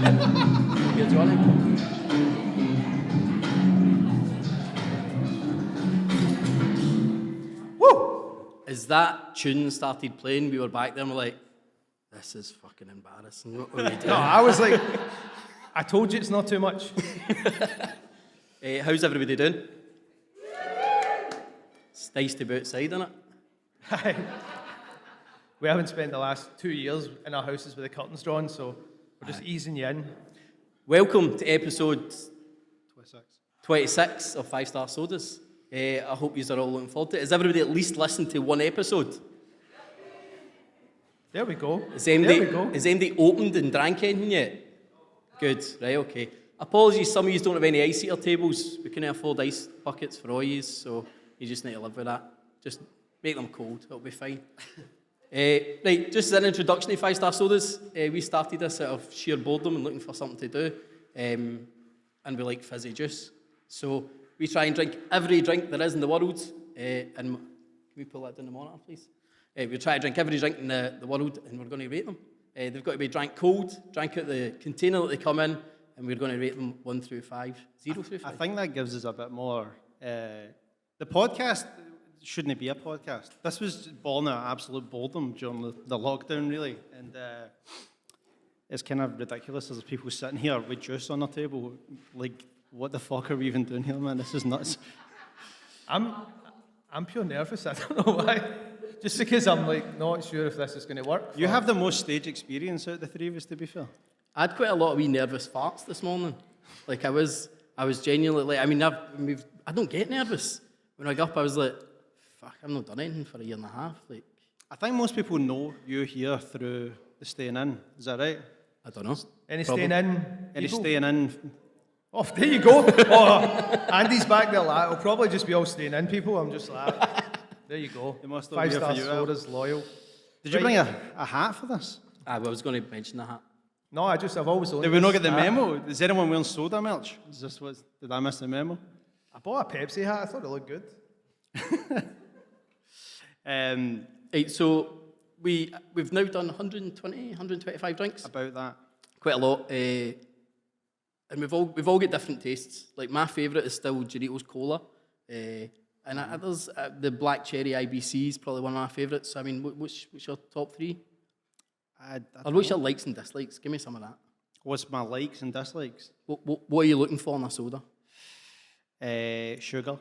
Here, Johnny. Woo! As that tune started playing, we were back there and we're like, this is fucking embarrassing. What are we doing? No, I was like, I told you it's not too much. How's everybody doing? It's nice to be outside, isn't it? We haven't spent the last 2 years in our houses with the curtains drawn, so we're just easing you in. Welcome to episode 26 of 5 Star Sodas. I hope you are all looking forward to it. Has everybody at least listened to one episode? There we go. Has anybody opened and drank anything yet? Good, right, okay. Apologies, some of you don't have any ice eater tables. We can't afford ice buckets for all you, so you just need to live with that. Just make them cold, it'll be fine. Right, just as an introduction to 5 Star Sodas, we started this out of sheer boredom and looking for something to do, and we like fizzy juice. So we try and drink every drink there is in the world, and can we pull that down the monitor, please? We try to drink every drink in the world, and we're going to rate them. They've got to be drank cold, drank out the container that they come in, and we're going to rate them 1 through 5, 0 through 5. I think that gives us a bit more. The podcast shouldn't be a podcast. This was born out of absolute boredom during the lockdown, really, and it's kind of ridiculous. There's people sitting here with juice on the table. Like, what the fuck are we even doing here, man? This is nuts. I'm pure nervous. I don't know why. Just because I'm like not sure if this is going to work. You have the most stage experience out of the three of us, to be fair. I had quite a lot of wee nervous farts this morning. Like I was genuinely like, I mean, I don't get nervous. When I got up, I was like, fuck, I've not done anything for a year and a half. Like, I think most people know you here through the staying in. Is that right? I don't know. Any staying in? Any staying in? Oh, there you go. Oh, Andy's back there. It'll probably just be all staying in people. I'm just like, there you go. They must 5 Star for you, Sodas, loyal. Did you bring a hat for this? I was going to mention the hat. No, I've always owned. Did we not get the memo? Is anyone wearing soda merch? Did I miss the memo? I bought a Pepsi hat. I thought it looked good. Right, so we've now done 120, 125 drinks. About that. Quite a lot. And we've all got different tastes. Like my favourite is still Jarritos Cola. And others, the Black Cherry IBC is probably one of my favourites. So, I mean, what's your top 3? Or what's your likes and dislikes? Give me some of that. What's my likes and dislikes? What are you looking for in a soda? Sugar.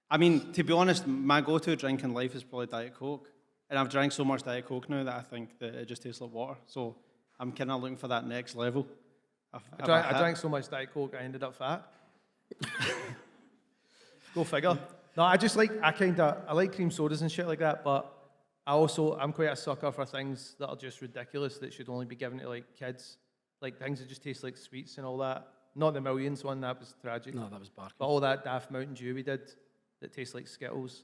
I mean, to be honest, my go-to drink in life is probably Diet Coke. And I've drank so much Diet Coke now that I think that it just tastes like water. So I'm kind of looking for that next level. I drank so much Diet Coke, I ended up fat. Go figure. No, I like cream sodas and shit like that, but I'm quite a sucker for things that are just ridiculous that should only be given to like kids. Like things that just taste like sweets and all that. Not the Millions one, that was tragic. No, that was barking. But all that Daft Mountain Dew we did that tastes like Skittles. Do you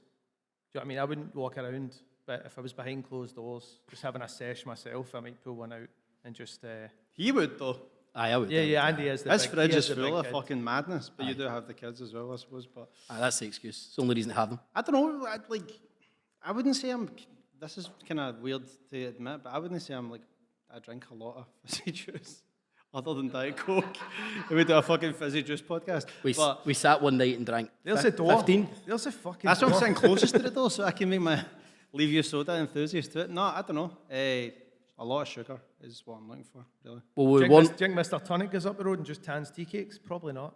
know what I mean? I wouldn't walk around, but if I was behind closed doors, just having a sesh myself, I might pull one out and just... He would, though. Aye, I would. Yeah, Andy is the His big, fridge is the full of kid. fucking madness, but you do have the kids as well, I suppose. But That's the excuse. It's the only reason to have them. I don't know. I wouldn't say I'm. This is kind of weird to admit, but I wouldn't say I drink a lot of fizzy juice, other than Diet Coke. We do a fucking fizzy juice podcast. We sat one night and drank. There's a door. 15. There's a fucking. That's why I'm door. sitting closest to the door, so I can make my leave you soda enthusiast to it. No, I don't know. A lot of sugar is what I'm looking for, really. Well, Do you think Mr. Tonic goes up the road and just tans tea cakes? Probably not.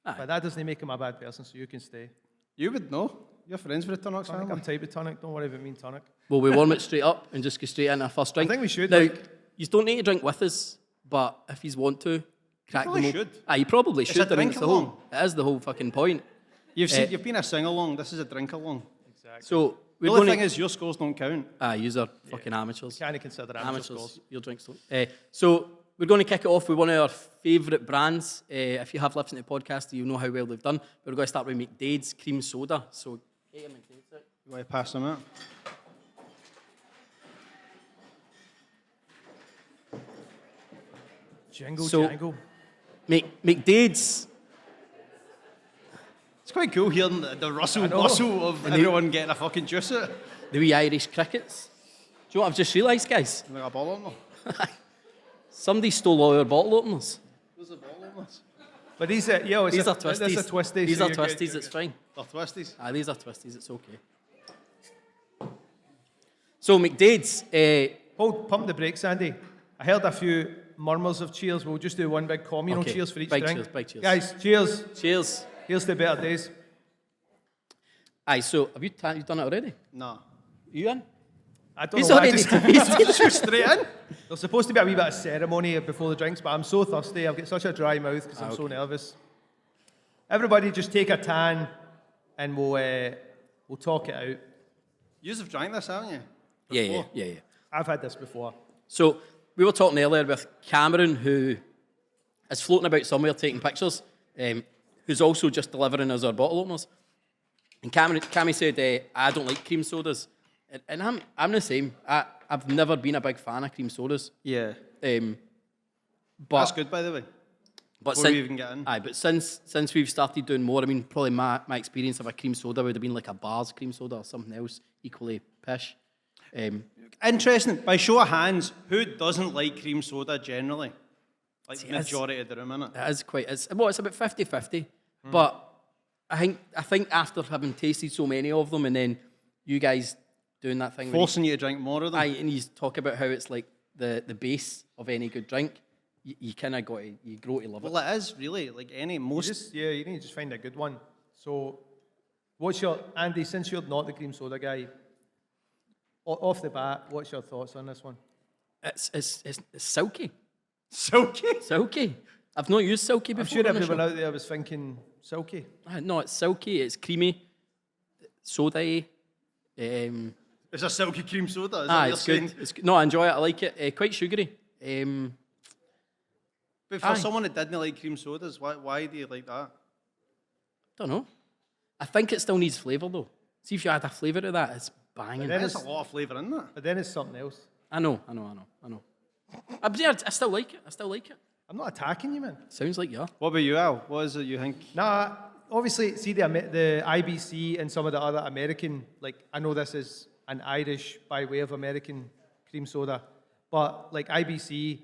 Aye. But that doesn't make him a bad person, so you can stay. You would know. You're friends with the Tonics I think family. I'm type of tonic. Don't worry about me and tonic. Will we warm it straight up and just go straight in our first drink? I think we should. Now, you don't need to drink with us, but if you want to, crack probably them should. You probably should. a drink along. It is the whole fucking point. You've been a sing-along. This is a drink-along. Exactly. So, The only thing is your scores don't count. You're fucking amateurs. Kind of consider amateurs. Your drinks don't. So we're going to kick it off with one of our favourite brands. If you have listened to the podcast, you know how well they've done. We're going to start with McDaid's cream soda. So get your McDaid's out. You want to pass them out? Jangle. McDaid's. It's quite cool hearing the rustle of everyone getting a fucking juice out. The wee Irish crickets. Do you know what I've just realised, guys? Like a ball on them. Somebody stole all our bottle openers. Where's the bottle openers? But these are, yo, it's These a, are twisties. This is a twisty. These so are you're good, twisties, you're it's good. fine. They're twisties. These are twisties, it's okay. So, McDaid's, Pump the brakes, Andy. I heard a few murmurs of cheers. We'll just do one big communal Okay, cheers for each big drink. cheers, big cheers. Guys, cheers. cheers. Here's to better days. Aye, so have you done it already? No. You in? I don't He's know. already Just straight in. There's supposed to be a wee bit of ceremony before the drinks, but I'm so thirsty. I've got such a dry mouth because I'm so nervous. Everybody, just take a tan, and we'll talk it out. You have drank this, haven't you? Yeah. I've had this before. So, we were talking earlier with Cameron, who is floating about somewhere taking pictures, who's also just delivering us our bottle openers. And Cammy said, I don't like cream sodas. And I'm the same. I've never been a big fan of cream sodas. Yeah. But That's good, by the way. But Before we even get in. Aye, but since we've started doing more, I mean, probably my experience of a cream soda would have been like a bar's cream soda or something else equally pish. Interesting. By show of hands, who doesn't like cream soda generally? Like the it's- majority of the room, innit? It is quite. It's about 50-50. But I think after having tasted so many of them, and then you guys doing that thing, Forcing you to drink more of them. and you talk about how it's like the base of any good drink. You kind of you grow to love it. Well, it is really like any most. You need to just find a good one. So, what's your, Andy, since you're not the cream soda guy, off the bat, what's your thoughts on this one? It's silky. Silky. Silky. I've not used silky before. I'm sure on the everyone show. out there was thinking silky. No, it's silky. It's creamy. Soda-y. It's a silky cream soda. Is that what you're It's saying? good. No, I enjoy it. I like it. Quite sugary. But for Aye. someone that didn't like cream sodas, why do you like that? Don't know. I think it still needs flavour though. See if you add a flavour to that, it's banging. then There's a lot of flavour in that. But then it's something else. I know. I still like it. I'm not attacking you, man. Sounds like you. What about you, Al? What is it you think? Nah, obviously, see the IBC and some of the other American, like, I know this is an Irish by way of American cream soda, but like IBC,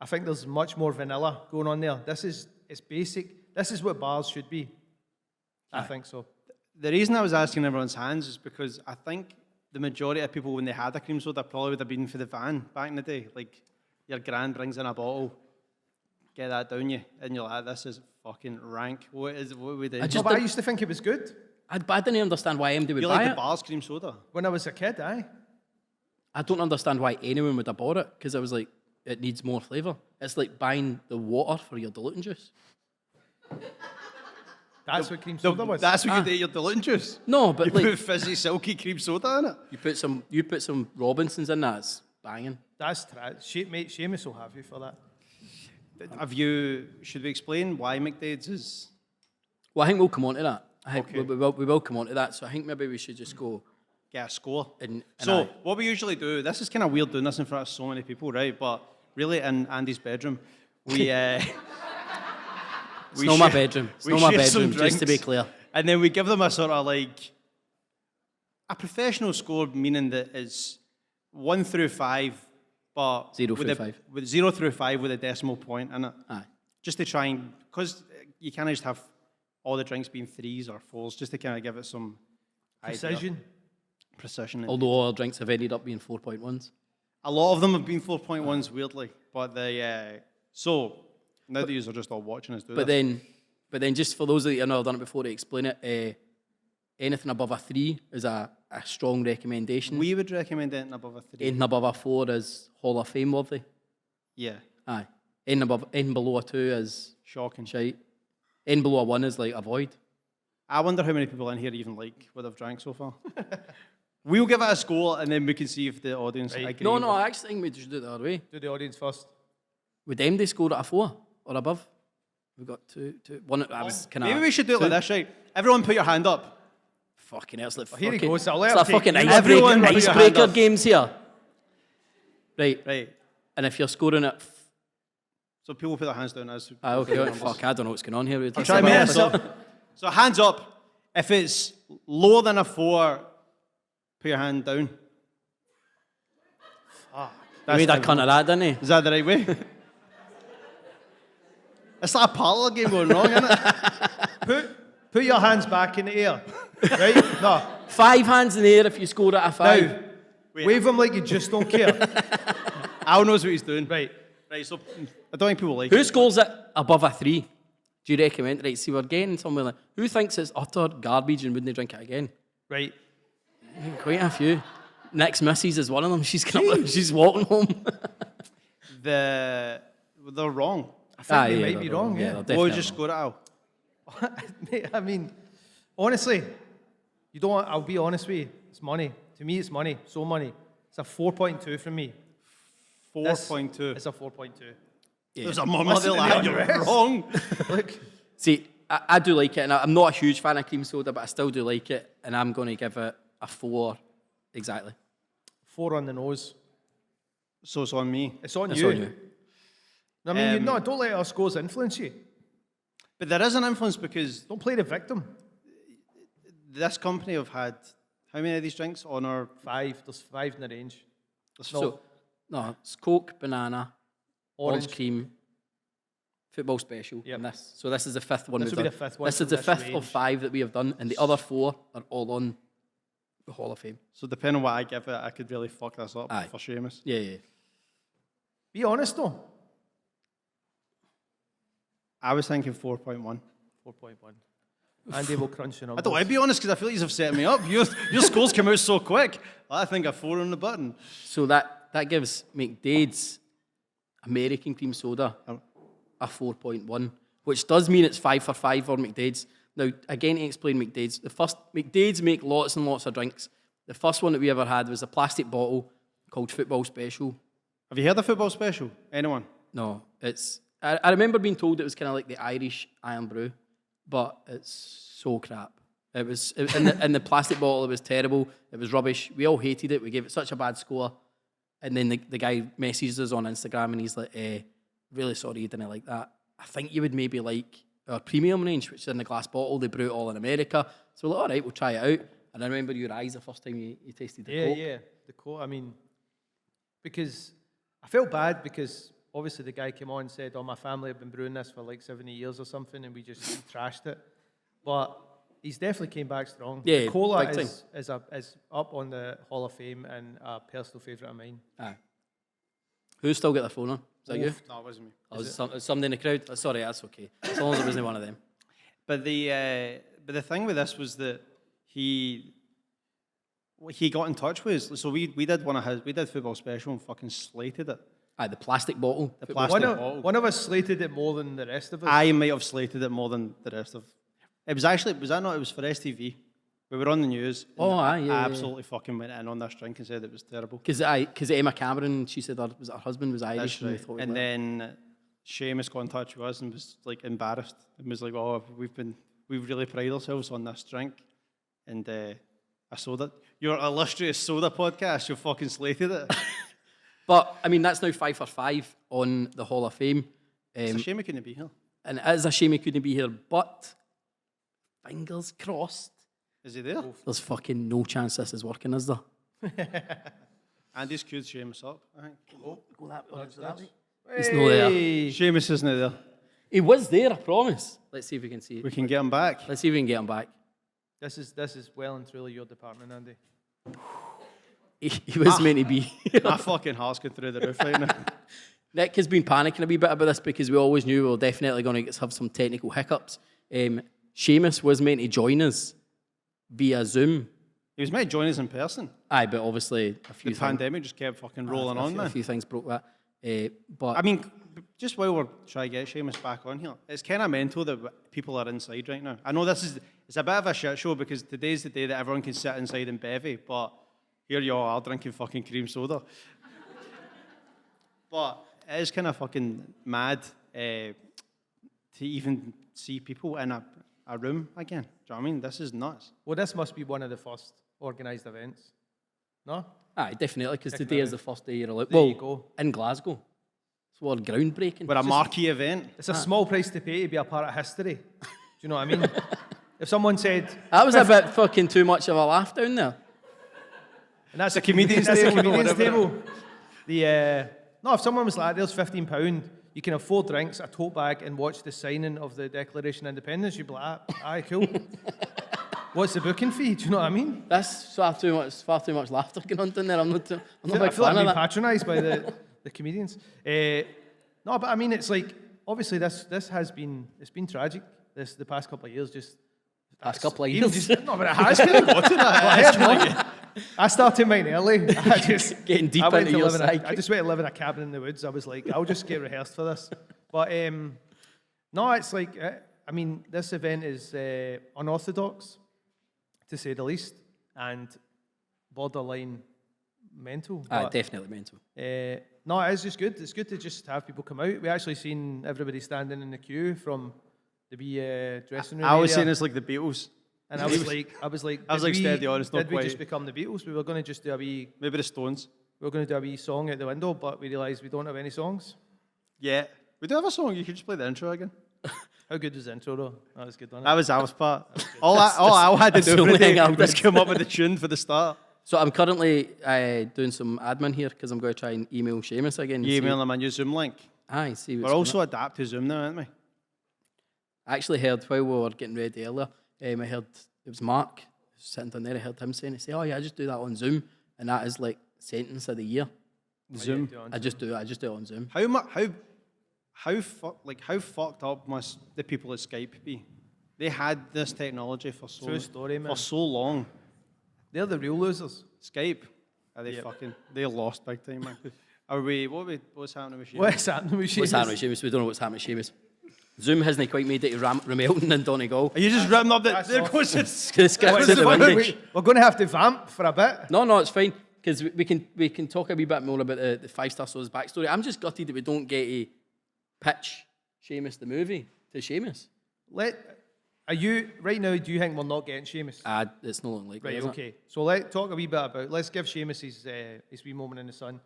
I think there's much more vanilla going on there. It's basic. This is what bars should be. I think so. The reason I was asking everyone's hands is because I think the majority of people, when they had a cream soda, probably would have been for the van back in the day. Like, your gran brings in a bottle, get that down you, and you're like, this is fucking rank. What are we doing? I just But I don't- used to think it was good. I didn't understand why MD would You buy like the it. bar's cream soda? When I was a kid, aye. I don't understand why anyone would have bought it because I was like, it needs more flavour. It's like buying the water for your diluting juice. That's what cream soda was. That's what you do your diluting juice. No, but You like put fizzy, silky cream soda in it. you put some Robinsons in that, it's banging. That's mate, Seamus will have you for that. Should we explain why McDaid's is? Well, I think we'll come on to that. I think Okay. we will come on to that. So I think maybe we should just go. Get a score. And So I- what we usually do, this is kind of weird doing this in front of so many people, right? But really in Andy's bedroom, we It's not my bedroom. It's not my share some bedroom, just to be drinks, clear. And then we give them a sort of like a professional score, meaning that it's 1 through 5, but 0 with through a- 5. with 0 through 5 with a decimal point in it. Aye. Just to try and, because you can't just have all the drinks being 3s or 4s, just to kind of give it some idea. Precision. Precision. Although all our drinks have ended up being 4.1s. A lot of them have been 4.1s, weirdly. But they, so now that you're just all watching us do But this. then just for those of you who have done it before, to explain it, anything above a 3 is a strong recommendation. We would recommend anything above a 3. Anything above a 4 is Hall of Fame worthy. Yeah, Aye. Anything below a 2 is shocking. shite. Anything below a 1 is like avoid. I wonder how many people in here even like what they've drank so far. We'll give it a score and then we can see if the audience agree. No, with- I actually think we should do it the other way. Do the audience first. Would MD score at a 4 or above? We've got two. One. I was kind of. Maybe we should do it like this, right? Everyone put your hand up. Fucking hell, it's like Here he fucking, goes, I'll it's let like him fucking take- Everyone put your hand icebreaker up. games here. Right. Right. And if you're scoring it, So people put their hands down as. okay, fuck, I don't know what's going on here. I'm trying to make this up. So hands up. If it's lower than a 4, put your hand down. I made a cunt of that, didn't he? Is that the right way? It's like a parlour game going wrong, isn't it? Put your hands back in the air, right? No. 5 hands in the air if you scored at a 5. Now, wave them like you just don't care. Al knows what he's doing. Right. Right, so I don't think people like Who it. scores it above a 3? Do you recommend? Right, see, we're getting somewhere like, who thinks it's utter garbage and wouldn't drink it again? Right. Quite a few. Nick's missus is one of them. She's walking home. They're wrong. I think they might be wrong, yeah. they're What definitely would you wrong. score it, Al? Mate, I mean, honestly, I'll be honest with you. It's money. To me, it's money. So money. It's a 4.2 from me. 4.2. It's a 4.2. Yeah. There's a mama Listen there to like, the you're rest. wrong. Look, See, I do like it, and I'm not a huge fan of cream soda, but I still do like it, and I'm going to give it a 4 exactly. 4 on the nose. So it's on me. It's on It's you. on you. I mean, don't let our scores influence you. But there is an influence because Don't play the victim. this company have had how many of these drinks on our 5. There's 5 in the range. So, no, it's Coke, banana, orange Orange. cream, football special, Yep. and this. So this is the 5th one This we've will be done. the 5th one This is from the this 5th of range. 5 that we have done, and the other 4 are all on the Hall of Fame. So depending on what I give it, I could really fuck this up Aye. for Seamus. Yeah. Be honest, though. I was thinking 4.1. 4.1. Andy will crunch the I numbers. don't want to be honest because I feel like you've set me up. Your scores come out so quick. I think a 4 on the button. So that gives McDaid's American cream soda Oh. a 4.1, which does mean it's 5 for 5 on McDaid's. Now, again, to explain McDaid's, McDaid's make lots and lots of drinks. The first one that we ever had was a plastic bottle called Football Special. Have you heard of Football Special? Anyone? No, I remember being told it was kind of like the Irish Irn Bru, but it's so crap. It was in the plastic bottle. It was terrible. It was rubbish. We all hated it. We gave it such a bad score. And then the guy messages us on Instagram and he's like, really sorry you didn't like that. I think you would maybe like our premium range, which is in the glass bottle. They brew it all in America. So we're like, all right, we'll try it out. And I remember your eyes the first time you tasted the Coke. Yeah. The Coke, I mean, because I felt bad because obviously the guy came on and said, oh, my family have been brewing this for like 70 years or something, and we just trashed it. But he's definitely came back strong. Yeah, The Cola big is up on the Hall of Fame and a personal favourite of mine. Aye. Who's still got their phone on? Is that you? No, it wasn't me. Oh, is it somebody in the crowd? Oh, sorry, that's okay. As long as it wasn't one of them. But the thing with this was that he got in touch with us. So we did one of his. We did Football Special and fucking slated it. Aye, the plastic bottle. The plastic bottle. One of us slated it more than the rest of us. I might have slated it more than the rest of. It was actually, was that not? It was for STV. We were on the news. and Oh, aye, yeah, I yeah. absolutely fucking went in on this drink and said it was terrible. Because Emma Cameron, she said her husband was Irish. That's And, we right. thought And then Seamus got in touch with us and was like embarrassed and was like, "Oh, we've really pride ourselves on this drink." And I saw that your illustrious soda podcast, you fucking slated it. But, I mean, that's now 5 for 5 on the Hall of Fame. It's a shame we couldn't be here. And it is a shame he couldn't be here, but fingers crossed, Is he there? there's fucking no chance this is working, is there? Andy's queued Seamus up, I think. Go that way. He's not there. Seamus isn't there. He was there, I promise. Let's see if we can see We it. can get him back. Let's see if we can get him back. This is well and truly your department, Andy. He was meant to be. My fucking heart's going through the roof right now. Nick has been panicking a wee bit about this because we always knew we were definitely going to have some technical hiccups. Seamus was meant to join us via Zoom. He was meant to join us in person. Aye, but obviously a few The pandemic just kept fucking rolling on, a man. few things broke that. But I mean, just while we're trying to get Seamus back on here, it's kind of mental that people are inside right now. I know it's a bit of a shit show because today's the day that everyone can sit inside in bevy, but here you all are drinking fucking cream soda. But it is kind of fucking mad to even see people in a room again. Do you know what I mean? This is nuts. Well, this must be one of the first organised events. No? aye, definitely, because today is the first day you're allowed. There Well, you go. in Glasgow. So we're groundbreaking. We're a marquee event. It's a small price to pay to be a part of history. Do you know what I mean? If someone said, That was a bit fucking too much of a laugh down there. and that's a comedian's that's table, a comedian's whatever. table. No, if someone was like, there's £15, you can have 4 drinks, a tote bag, and watch the signing of the Declaration of Independence. You'd be like, aye, cool. What's the booking fee? Do you know what I mean? That's far too much laughter going on down there. I'm not a I big feel like fan being of that. patronised by the comedians. No, but I mean, it's like, obviously this has been, it's been tragic, the past couple of years, just... Past couple of even years. no, but it has been. I started mine early. I just Getting deep I went into to your live in a- psyche. I just went to live in a cabin in the woods. I was like, I'll just get rehearsed for this. But no, it's like, I mean, this event is unorthodox, to say the least, and borderline mental. But, Definitely mental. no, it is just good. It's good to just have people come out. We actually seen everybody standing in the queue from the wee dressing room I was area. saying it's like the Beatles. And I was like, steady on, it's not did we quite. just become the Beatles? We were going to just do a wee, Maybe the Stones. we were going to do a wee song out the window, but we realised we don't have any songs. Yeah. We do have a song. You could just play the intro again. How good was the intro though? That was good, wasn't it? That was Al's part. All I had to that's do the for the only thing day I was did. come up with the tune for the start. So I'm currently doing some admin here because I'm going to try and email Seamus again. and You see- email them a new Zoom link. Aye, see what's We're going also on. adapt to Zoom now, aren't we? I actually heard while we were getting ready earlier, I heard it was Mark sitting down there. I heard him saying, "Oh yeah, I just do that on Zoom," and that is like sentence of the year. Zoom. I just do it on Zoom. How fucked up must the people at Skype be? They had this technology for True story, man. for so long. They're the real losers. Skype, are they Yep. they lost big time, man. What's happening with you? What's happening with What's Seamus? happening with Seamus? We don't know what's happening with Seamus. Zoom hasn't quite made it to Ramelton and Donegal. Are you just ripping up That's there off. goes the Skip What is to it? the window. We're going to have to vamp for a bit. No, it's fine because we can talk a wee bit more about the 5-star Soda's backstory. I'm just gutted that we don't get to pitch Seamus the movie to Seamus. Are you right now? Do you think we're not getting Seamus? It's no longer likely. Right. is it? Okay. So let's talk a wee bit about. Let's give Seamus his wee moment in the sun.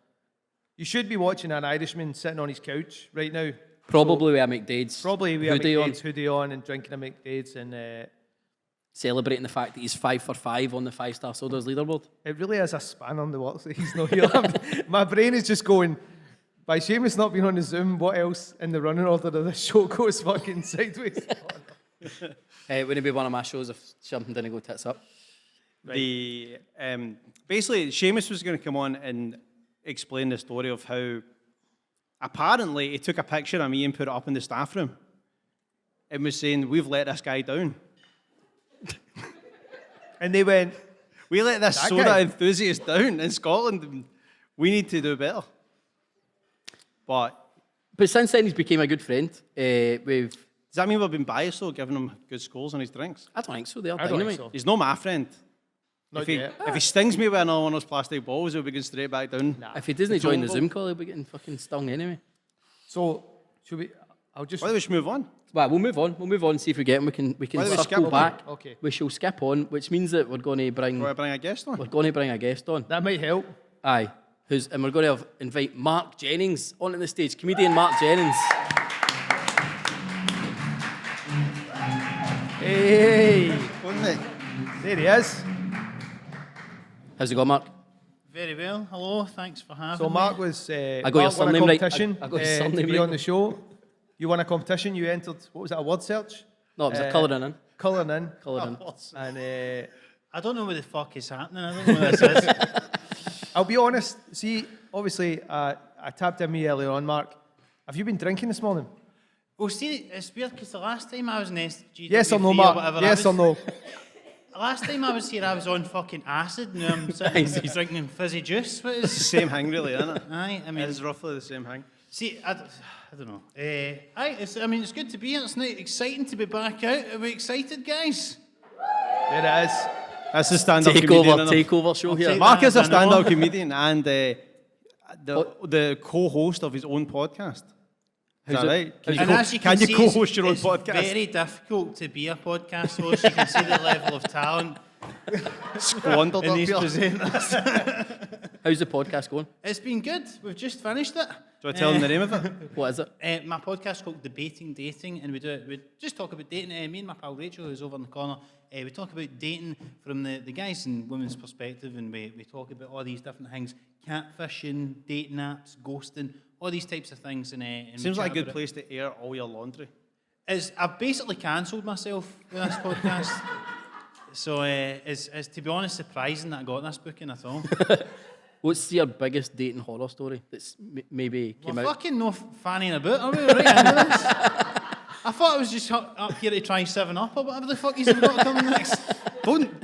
You should be watching an Irishman sitting on his couch right now. Probably with a McDaid's. Probably we have hoodie on, McDaid's hoodie on and drinking a McDaid's, and celebrating the fact that he's 5 for 5 on the 5-star Soda's leaderboard. it really is a span on the works that he's not here. My brain is just going, by Seamus not being on the Zoom, what else in the running order of this show goes fucking sideways? Wouldn't be one of my shows if something didn't go tits up. The basically Seamus was going to come on and explain the story of how apparently he took a picture of me and put it up in the staff room and was saying, "We've let this guy down. And they went, We let this That soda guy? enthusiast down in Scotland. And we need to do better." But But since then, he's became a good friend. With does that mean we've been biased though, giving him good scores on his drinks? I don't think so. They are I don't think dynamite. so. He's not my friend. Not If yet. he stings me with another one of those plastic balls, he'll be going straight back down. If he doesn't join the Controllable. Zoom call, he'll be getting fucking stung anyway. So should we? I'll just. Why don't we just move on? Well, we'll move on. We'll move on and see if we get him. We can Why don't we skip circle on? back. Okay. We shall skip on, which means that we're going to bring Want to bring a guest on? a guest on. That might help. Aye. And we're going to invite Marc Jennings onto the stage. Comedian Marc Jennings. Hey, Wasn't it? there he is. How's it going, Mark? Very well. Hello. Thanks for having So me. Mark was. I got your Mark won a surname right. competition I got your to surname be right. on the show. You won a competition. You entered. What was that? A word search? No, it was a colouring in. Colouring in. Colouring in. And I don't know what the fuck is happening. I don't know what this is. I'll be honest. See, obviously, I tapped in me earlier on, Mark. Have you been drinking this morning? Well, see, it's weird because the last time I was in SG, Yes or no, Mark? whatever, Yes or no? Last time I was here, I was on fucking acid, and I'm sitting here drinking fizzy juice. What It's the is? same thing, really, isn't it? Aye, I mean, It's roughly the same thing. see, I don't know. I mean, it's good to be here. It's exciting to be back out. Are we excited, guys? There it is. That's the stand-up comedian. isn't it? Takeover show here. take Mark is a I know. stand-up comedian and the co-host of his own podcast. Is that right? Can you, And as you can you see, co-host your own it's podcast? very difficult to be a podcast host. You can see the level of talent Squandered in up these here. presenters. How's the podcast going? It's been good. We've just finished it. Do I tell him the name of it? What is it? My podcast is called Debating Dating, and we just talk about dating. Me and my pal Rachel, who's over in the corner, we talk about dating from the guys and women's perspective, and we talk about all these different things: catfishing, dating apps, ghosting, all these types of things. And we Seems like a chat good about it. place to air all your laundry. I've basically cancelled myself with this podcast. So it's to be honest surprising that I got this booking at all. What's your biggest dating horror story that's maybe came We're out? fucking no fanning about, are we? Right into this? I thought I was just up here to try 7-Up or whatever the fuck he's got coming next. Don't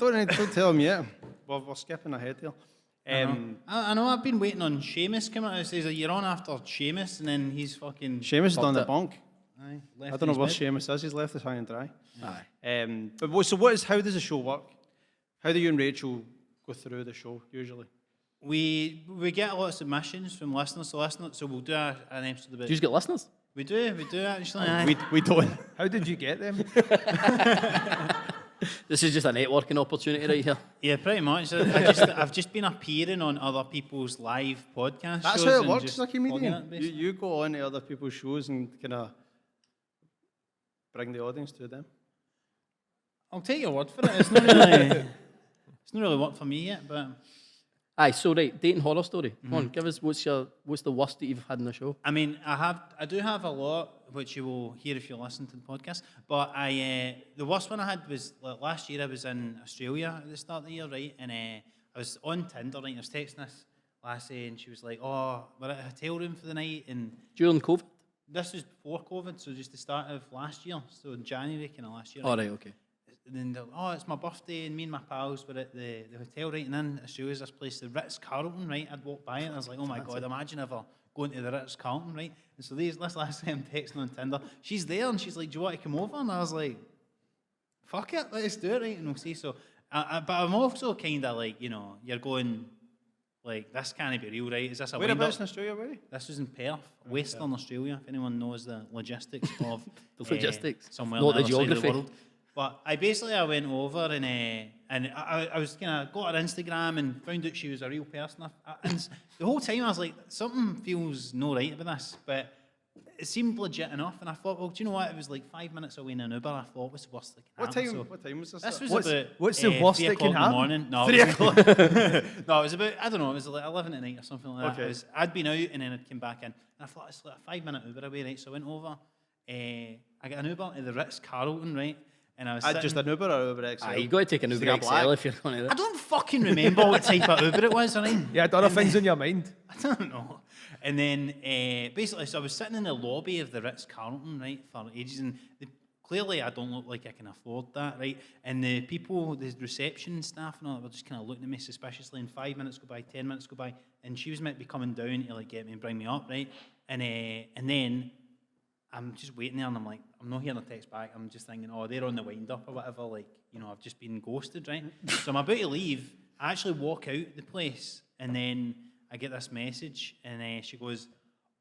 tell him yet. We're skipping ahead here. I know I've been waiting on Seamus coming out. It says you're on after Seamus, and then he's fucking. Seamus is on the bunk. Aye, I don't know where Seamus is. He's left us high and dry. Aye. But how does the show work? How do you and Rachel go through the show usually? We get a lot of submissions from listeners, so we'll do an episode about. Do you get listeners? We do actually. Aye. We don't. How did you get them? This is just a networking opportunity right here. Yeah, pretty much. I've just been appearing on other people's live podcast That's shows. how it and works, just like a plugging comedian. it, basically. You go on to other people's shows and kind of bring the audience to them. I'll take your word for it. It's not really worked for me yet, but Aye, so right, dating horror story. Come on, give us what's the worst that you've had in the show? I mean, I do have a lot, which you will hear if you listen to the podcast. But the worst one I had was last year. I was in Australia at the start of the year, right? And I was on Tinder, right? And I was texting this lassie, and she was like, "Oh, we're at a hotel room for the night." And During COVID? this was before COVID, so just the start of last year, so in January, kind of last year. All right, okay. And then they're, it's my birthday, and me and my pals were at the hotel, right? And in Australia's this place, the Ritz-Carlton, right? I'd walked by it, and I was like, oh my God, imagine ever going to the Ritz-Carlton, right? And so this last time I'm texting on Tinder, she's there, and she's like, do you want to come over? And I was like, fuck it, let's do it, right? And we'll see. So, but I'm also kind of like, you're going, like, this can't be real, right? Is this a Whereabouts wind-up? in Australia, were you? This was in Perth, Western Australia, if anyone knows the logistics of The logistics, somewhere not on the the other side of the geography. world. But I went over and I was kind of got her Instagram and found out she was a real person. And the whole time I was like, something feels no right about this, but it seemed legit enough. And I thought, well, do you know what? It was like 5 minutes away in an Uber. I thought, what's the worst that can happen? What time was this? This was What's- about what's the worst 3 that can o'clock happen? in the morning. No, 3 o'clock. no, it was about, I don't know, it was like 11 at night or something like that. Okay. I'd been out and then I'd come back in. And I thought, it's like a 5-minute Uber away, right? So I went over, I got an Uber to the Ritz-Carlton, right? And I was sitting, Just an Uber or Uber XL? Aye, you got to take an Just Uber to get black. XL if you're going to do I that. don't fucking remember what type of Uber it was, right? You had other things in your mind. I don't know. And then basically, so I was sitting in the lobby of the Ritz-Carlton, right, for ages, and clearly I don't look like I can afford that, right? And the people, the reception staff and all that were just kind of looking at me suspiciously, and 5 minutes go by, 10 minutes go by, and she was meant to be coming down to like get me and bring me up, right? And then I'm just waiting there, and I'm like, I'm not hearing a text back. I'm just thinking, they're on the wind-up or whatever, like, I've just been ghosted, right? So I'm about to leave. I actually walk out the place, and then I get this message, and she goes,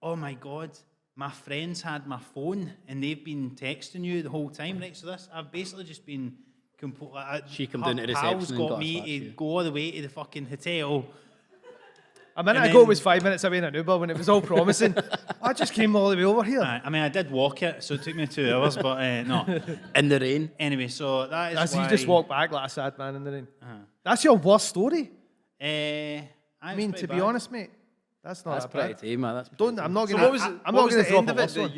oh my God, my friends had my phone, and they've been texting you the whole time, right? So I've basically just been She come her down to reception pals and got got us me back to to you. go all the way to the fucking hotel. A minute And ago, then- it was 5 minutes away in an Uber when it was all promising. I just came all the way over here. I mean, I did walk it, so it took me 2 hours, but no. In the rain. Anyway, so that is As why... you just walked back like a sad man in the rain. That's your worst story. I mean, to be honest, mate, that's not That's that pretty bad. tame, man. That's Don't. I'm not So gonna. what was I'm what not was gonna the throw end up of a it? worse That one.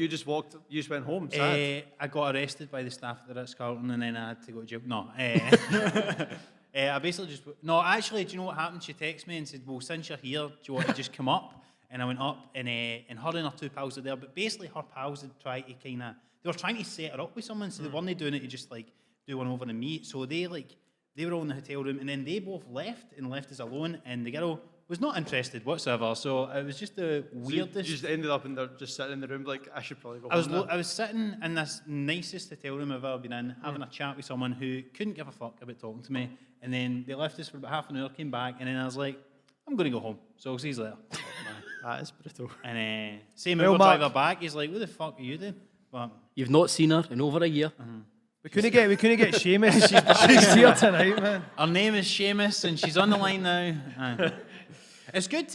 you just went home sad? I got arrested by the staff at the Ritz-Carlton, and then I had to go to jail. No. I basically just... No, actually, do you know what happened? She texted me and said, well, since you're here, do you want to just come up? And I went up, and her and her 2 pals were there, but basically her pals had tried to kind of... They were trying to set her up with someone, so they weren't doing it to just, like, do one over and meet. So they were all in the hotel room, and then they both left us alone, and the girl was not interested whatsoever. So it was just the So weirdest... you just ended up and they're just sitting in the room like, I should probably go I was home now. I was sitting in this nicest hotel room I've ever been in, having a chat with someone who couldn't give a fuck about talking to me, and then they left us for about half an hour, came back, and then I was like, I'm going to go home, so I'll see you later. That is brutal. And same Well, Uber Mark- driver back, he's like, what the fuck are you doing? But You've not seen her in over a year. We couldn't get Seamus. She's here tonight, man. her name is Seamus, and she's on the line now. It's good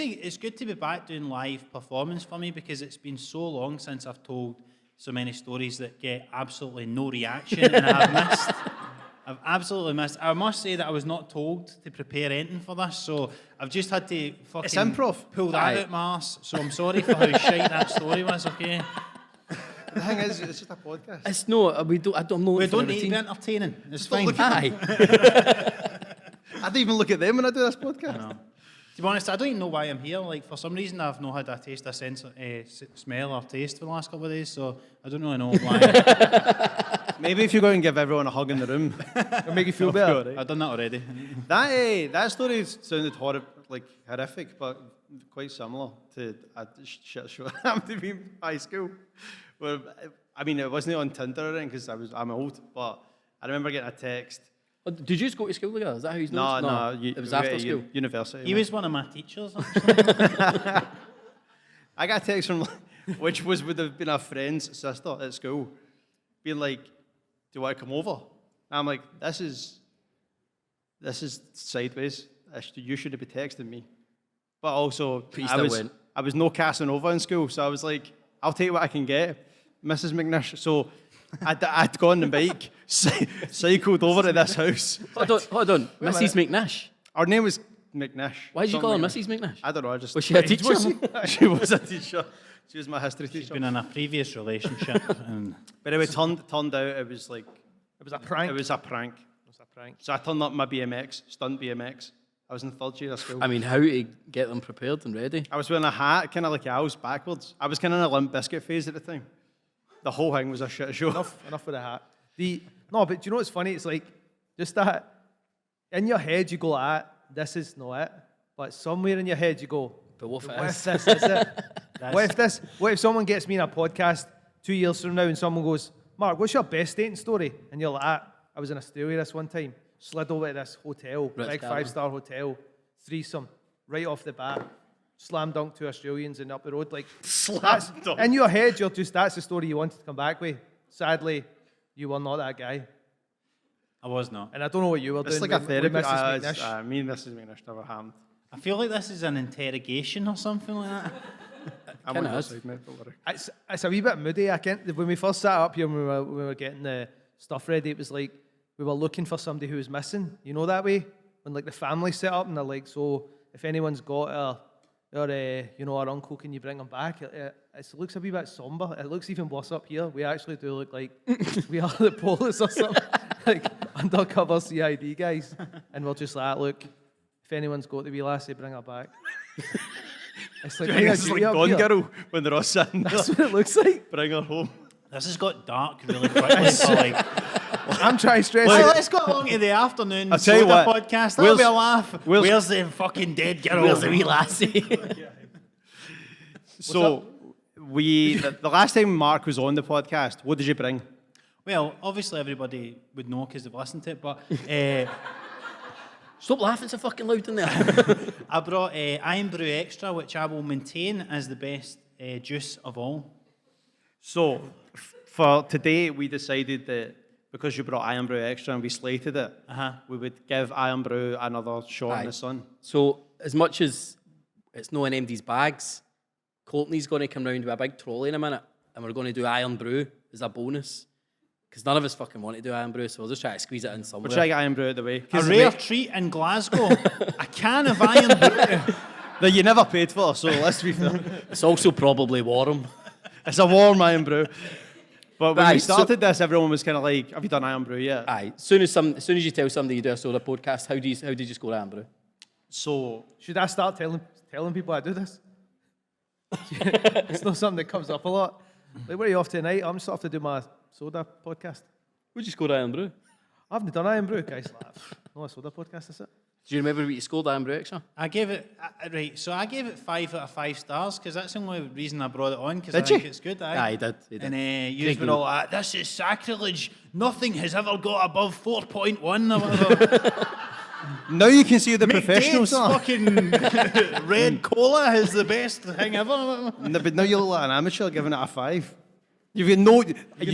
to be back doing live performance for me, because it's been so long since I've told so many stories that get absolutely no reaction, and I've I've absolutely missed. I must say that I was not told to prepare anything for this, so I've just had to fucking It's improv. pull that Aye. out my arse. So I'm sorry for how shite that story was. Okay, The thing is, it's just a podcast. It's no, we don't. I don't know. we for a don't need to be routine. entertaining. It's don't fine. look at Aye. I don't even look at them when I do this podcast. To be honest, I don't even know why I'm here. Like, for some reason, I've not had a taste, a sense, smell or taste for the last couple of days, so I don't really know why. Maybe if you go and give everyone a hug in the room. It'll make you feel better. I've done that already. That story sounded horrific, but quite similar to a shit show that happened to me in high school. Where, I mean, it wasn't on Tinder or anything because I'm old, but I remember getting a text. Oh, did you just go to school together? Is that how you know? No, It was after school. University. He was one of my teachers, actually. I got a text from, which would have been a friend's sister at school, being like, "Do you want to come over?" And I'm like, "This is sideways. You shouldn't be texting me." But also, But you still went. I was no Casanova in school, so I was like, "I'll take what I can get, Mrs. McNish." So I'd gone on the bike, cycled over to this house. Hold on. Mrs. McNash. Her name was McNish. Why did you call her Something Mrs. McNash? I don't know. I just Was she a teacher? She was a teacher. She was my history teacher. Been in a previous relationship. And But anyway, turned out it was like It was a prank. it was a prank. So I turned up my BMX, stunt BMX. I was in third year of school. I mean, how to get them prepared and ready? I was wearing a hat, kind of like owls, backwards. I was kind of in a Limp Bizkit phase at the time. The whole thing was a shit show. Enough with the hat. No, but do you know what's funny? It's like, just that, in your head you go, this is not it. But somewhere in your head you go, But what if it what is? if this is it? What if someone gets me in a podcast 2 years from now and someone goes, "Mark, what's your best dating story?" And you're like, I was in Australia this one time, slid over to this hotel, big Carlton. 5-star hotel, threesome, right off the bat, slam dunk 2 Australians and up the road. Like, Slam-dunk. in your head, that's the story you wanted to come back with. Sadly, you were not that guy. I was not. And I don't know what you were It's doing like a with therapy. Mrs. McNish. Me and Mrs. McNish never hammed. I feel like this is an interrogation or something like that. I'm Kinda on your is. side, mate, don't worry. It's a wee bit moody. When we first sat up here, when we were getting the stuff ready, it was like we were looking for somebody who was missing. You know that way? When like the family set up and they're like, so if anyone's got our uncle, can you bring him back? It looks a wee bit somber. It looks even worse up here. We actually do look like we are the police or something, like undercover CID guys. And we're just like, look, if anyone's got the wee lassie, bring her back. It's like, being a It's like G up Gone here. Girl when they're all sitting there. That's what it looks like. Bring her home. This has got dark really quickly. For like, I'm trying to stress well, it. let's go along to the afternoon I'll tell you soda what, podcast. That'll be a laugh. where's- Where's the fucking dead girl? Where's the wee lassie? So the last time Mark was on the podcast, what did you bring? Well, obviously everybody would know because they've listened to it, but Stop laughing so fucking loud in there. I brought Irn Bru Extra, which I will maintain as the best juice of all. So for today, we decided that because you brought Irn Bru Extra and we slated it, we would give Irn Bru another shot in Aye. the sun. So, as much as it's no in MD's bags, Courtney's going to come round with a big trolley in a minute, and we're going to do Irn Bru as a bonus. Because none of us fucking want to do Irn Bru, so we'll just try to squeeze it in somewhere. We'll try to get Irn Bru out of the way. A rare treat in Glasgow. A can of Irn Bru. That you never paid for, so let's be fair. It's also probably warm. It's a warm Irn Bru. But when Aye, we so- started this, everyone was kind of like, have you done Irn Bru yet? Aye. As soon as you tell somebody you do a soda podcast, how did you score Irn Bru? So Should I start telling people I do this? It's not something that comes up a lot. Like, where are you off tonight? I'm just off to do my soda podcast. Would you score Irn Bru? I haven't done Irn Bru, guys. No, a soda podcast, is it? Do you remember what you scored Irn Bru Extra? I gave it, right, so I gave it 5 out of 5 stars because that's the only reason I brought it on because Did I think you? it's good. Aye, he did. And you Great were goal. all like, this is sacrilege. Nothing has ever got above 4.1 or whatever. now you can see the professionals McDaid's are. fucking red cola is the best thing ever. No, but now you look like an amateur giving it a 5. You've got no,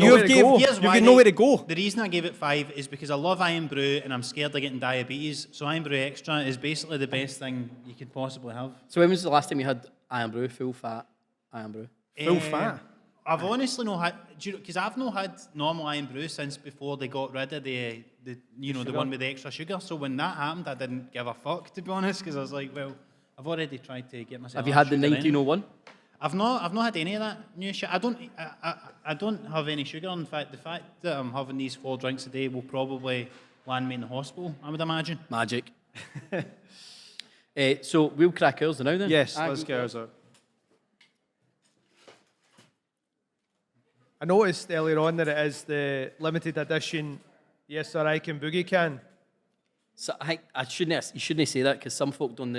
nowhere to go. Here's you've why got nowhere to go. The reason I gave it 5 is because I love Irn Bru and I'm scared of getting diabetes. So Irn Bru Extra is basically the best thing you could possibly have. So when was the last time you had Irn Bru, full fat Irn Bru? Full fat. I've honestly not had, because I've not had normal Irn Bru since before they got rid of the the one with the extra sugar. So when that happened, I didn't give a fuck, to be honest, because I was like, well, I've already tried to get myself. Have you had the sugar anyway. 1901? I've not had any of that new shit. I don't have any sugar. In fact, the fact that I'm having these 4 drinks a day will probably land me in the hospital, I would imagine. Magic. So we'll crack ours now then. Yes, let's get ours out. I noticed earlier on that it is the limited edition Yes Sir I Can Boogie can. So you shouldn't say that because some folk don't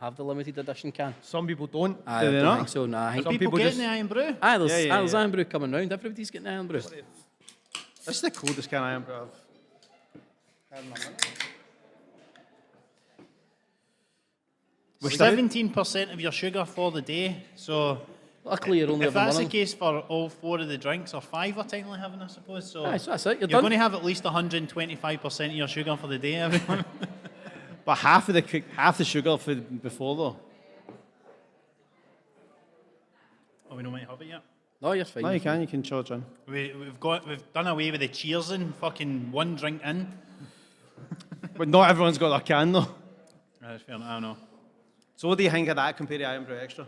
have the limited edition can. Some people don't. I Do they don't not? think so. Nah, I think Some People people getting just- the Irn Bru. there's Irn Bru coming round. Everybody's getting Irn Bru. This is the coldest can I am, bro. With 17% of your sugar for the day. So Luckily, you're only if having that's one. the case for all 4 of the drinks, or 5 we're technically having, I suppose. So Aye, so that's it. You're you're done. going to have at least 125% of your sugar for the day, everyone. But half the sugar for before though. Oh, we don't might have it yet. No, you're fine. No, you can charge in. We've done away with the cheersing. Fucking 1 drink in. But not everyone's got their can though. That's fair enough. I don't know. So what do you think of that compared to Irn Bru Extra?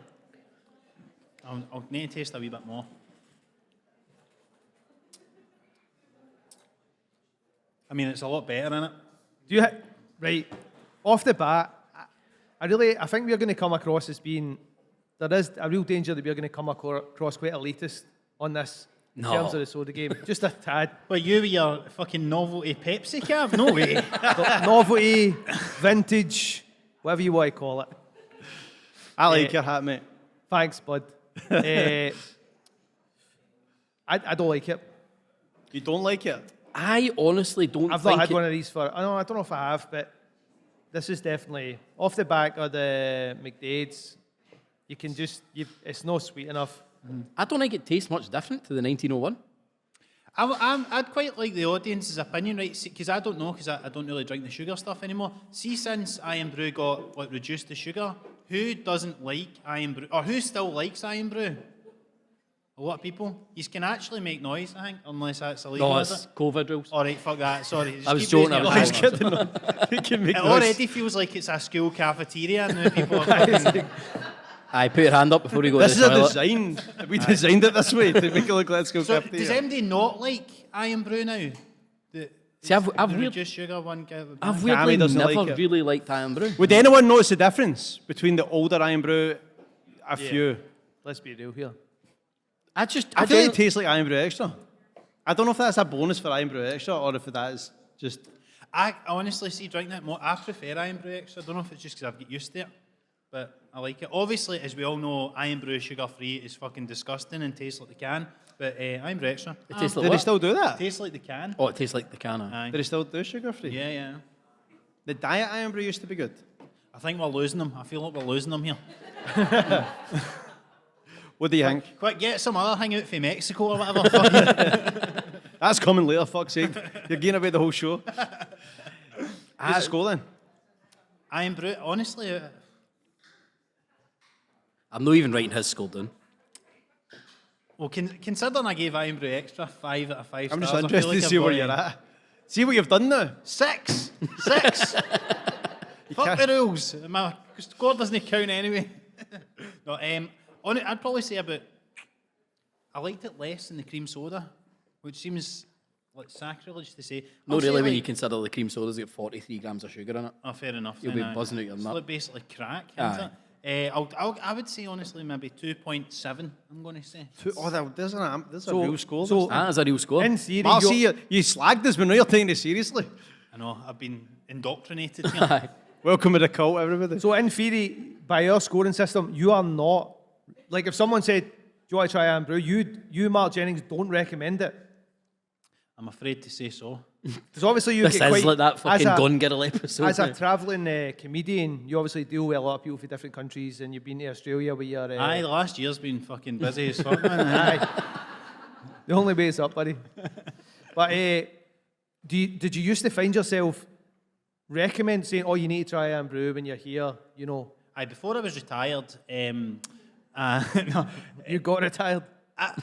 I'll need to taste a wee bit more. I mean, it's a lot better, isn't it? Do you right off the bat? I think we're going to come across as being there is a real danger that we're going to come across quite elitist on this in No. terms of the soda game. Just a tad. But you with your fucking novelty Pepsi cab? No way. Novelty, vintage, whatever you want to call it. I like your hat, mate. Thanks, bud. I don't like it. You don't like it? I honestly don't I've think not had it- one of these for. I don't know if I have, but this is definitely off the back of the McDaid's. You can just, it's not sweet enough. I don't think it tastes much different to the 1901. I'd quite like the audience's opinion, right? Because I don't know, because I don't really drink the sugar stuff anymore. See, since Irn Bru got reduced the sugar, who doesn't like Irn Bru, or who still likes Irn Bru? A lot of people. You can actually make noise, I think, unless that's illegal. No, is it's it? COVID rules. All right, fuck that. Sorry. Just I was keep joking, raising I was your joking. voice. You can make It noise. already feels like it's a school cafeteria, and now people are fucking. Aye, put your hand up before you go This to is the a toilet. design. We designed it this way to make it look like school So, cafeteria. does MD not like Irn Bru now? See, I've the weird- reduced sugar one. I've Cammy weirdly doesn't never like it. really liked Irn Bru. Would anyone notice the difference between the older Irn Bru? A few. Let's be real here. I feel like don't- it tastes like Irn Bru Extra. I don't know if that's a bonus for Irn Bru Extra or if that is just. I honestly see drinking that more. I prefer Irn Bru Extra. I don't know if it's just because I've got used to it, but I like it. Obviously, as we all know, Irn Bru sugar free is fucking disgusting and tastes like the can. But Irn Bru Extra. It tastes like Do they what? still do that? Tastes like the can. Oh, it tastes like the can. Aye. Aye. Do they still do sugar free? Yeah, yeah. The diet Irn Bru used to be good. I think we're losing them. I feel like we're losing them here. What do you think? Quick, get some other hang out from Mexico or whatever. Fucking- That's coming later, fuck's sake. You're giving away the whole show. Who's the score then? Irn Bru, honestly, I'm not even writing his score down. well, considering I gave Irn Bru Extra 5 out of 5 I'm stars, just I feel interested like to I've see where got, you're at. See what you've done now. 6! 6! Fuck the rules. My score doesn't count anyway. No, I'd probably say about. I liked it less than the cream soda, which seems like sacrilege to say. Not I'll say, really when like- you consider the cream soda's got 43 grams of sugar in it. Oh, fair enough. You'll then, be aye. buzzing out your It's nut. like basically crack, Aye. isn't it? I would say honestly maybe 2.7. I'm going to say. There's a So- real score. so- That is a real score. In theory, Mark, you're- see, you slagged us, but now you're taking it seriously. I know I've been indoctrinated here. Aye. Welcome to the cult, everybody. so in theory, by your scoring system, you are not like if someone said, "Do you want to try Irn Bru?" You, Marc Jennings, don't recommend it. I'm afraid to say so. Because obviously you This get is quite like that fucking as a- Gone Girl episode. As a now. travelling comedian, you obviously deal with a lot of people from different countries, and you've been to Australia with your. Aye, the last year's been fucking busy as fuck, man. Aye. The only way is up, buddy. But did you used to find yourself recommend saying, "Oh, you need to try Irn Bru when you're here"? You know, Aye, before I was retired, no, you got retired.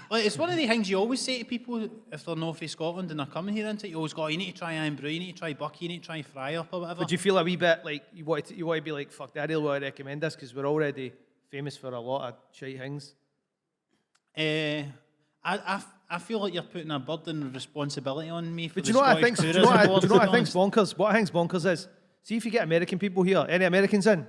Like, it's one of the things you always say to people if they're not from Scotland and they're coming here, isn't it? You always go, you need to try Irn Bru, you need to try Bucky, you need to try Fry Up or whatever. Would you feel a wee bit like you want to be like, fuck, I really want to recommend this because we're already famous for a lot of shite things? I feel like you're putting a burden of responsibility on me for But the do you know what I Scottish think? Do you Tourism know what I Board, think to be is bonkers? What I think's bonkers is, see if you get American people here. Any Americans in?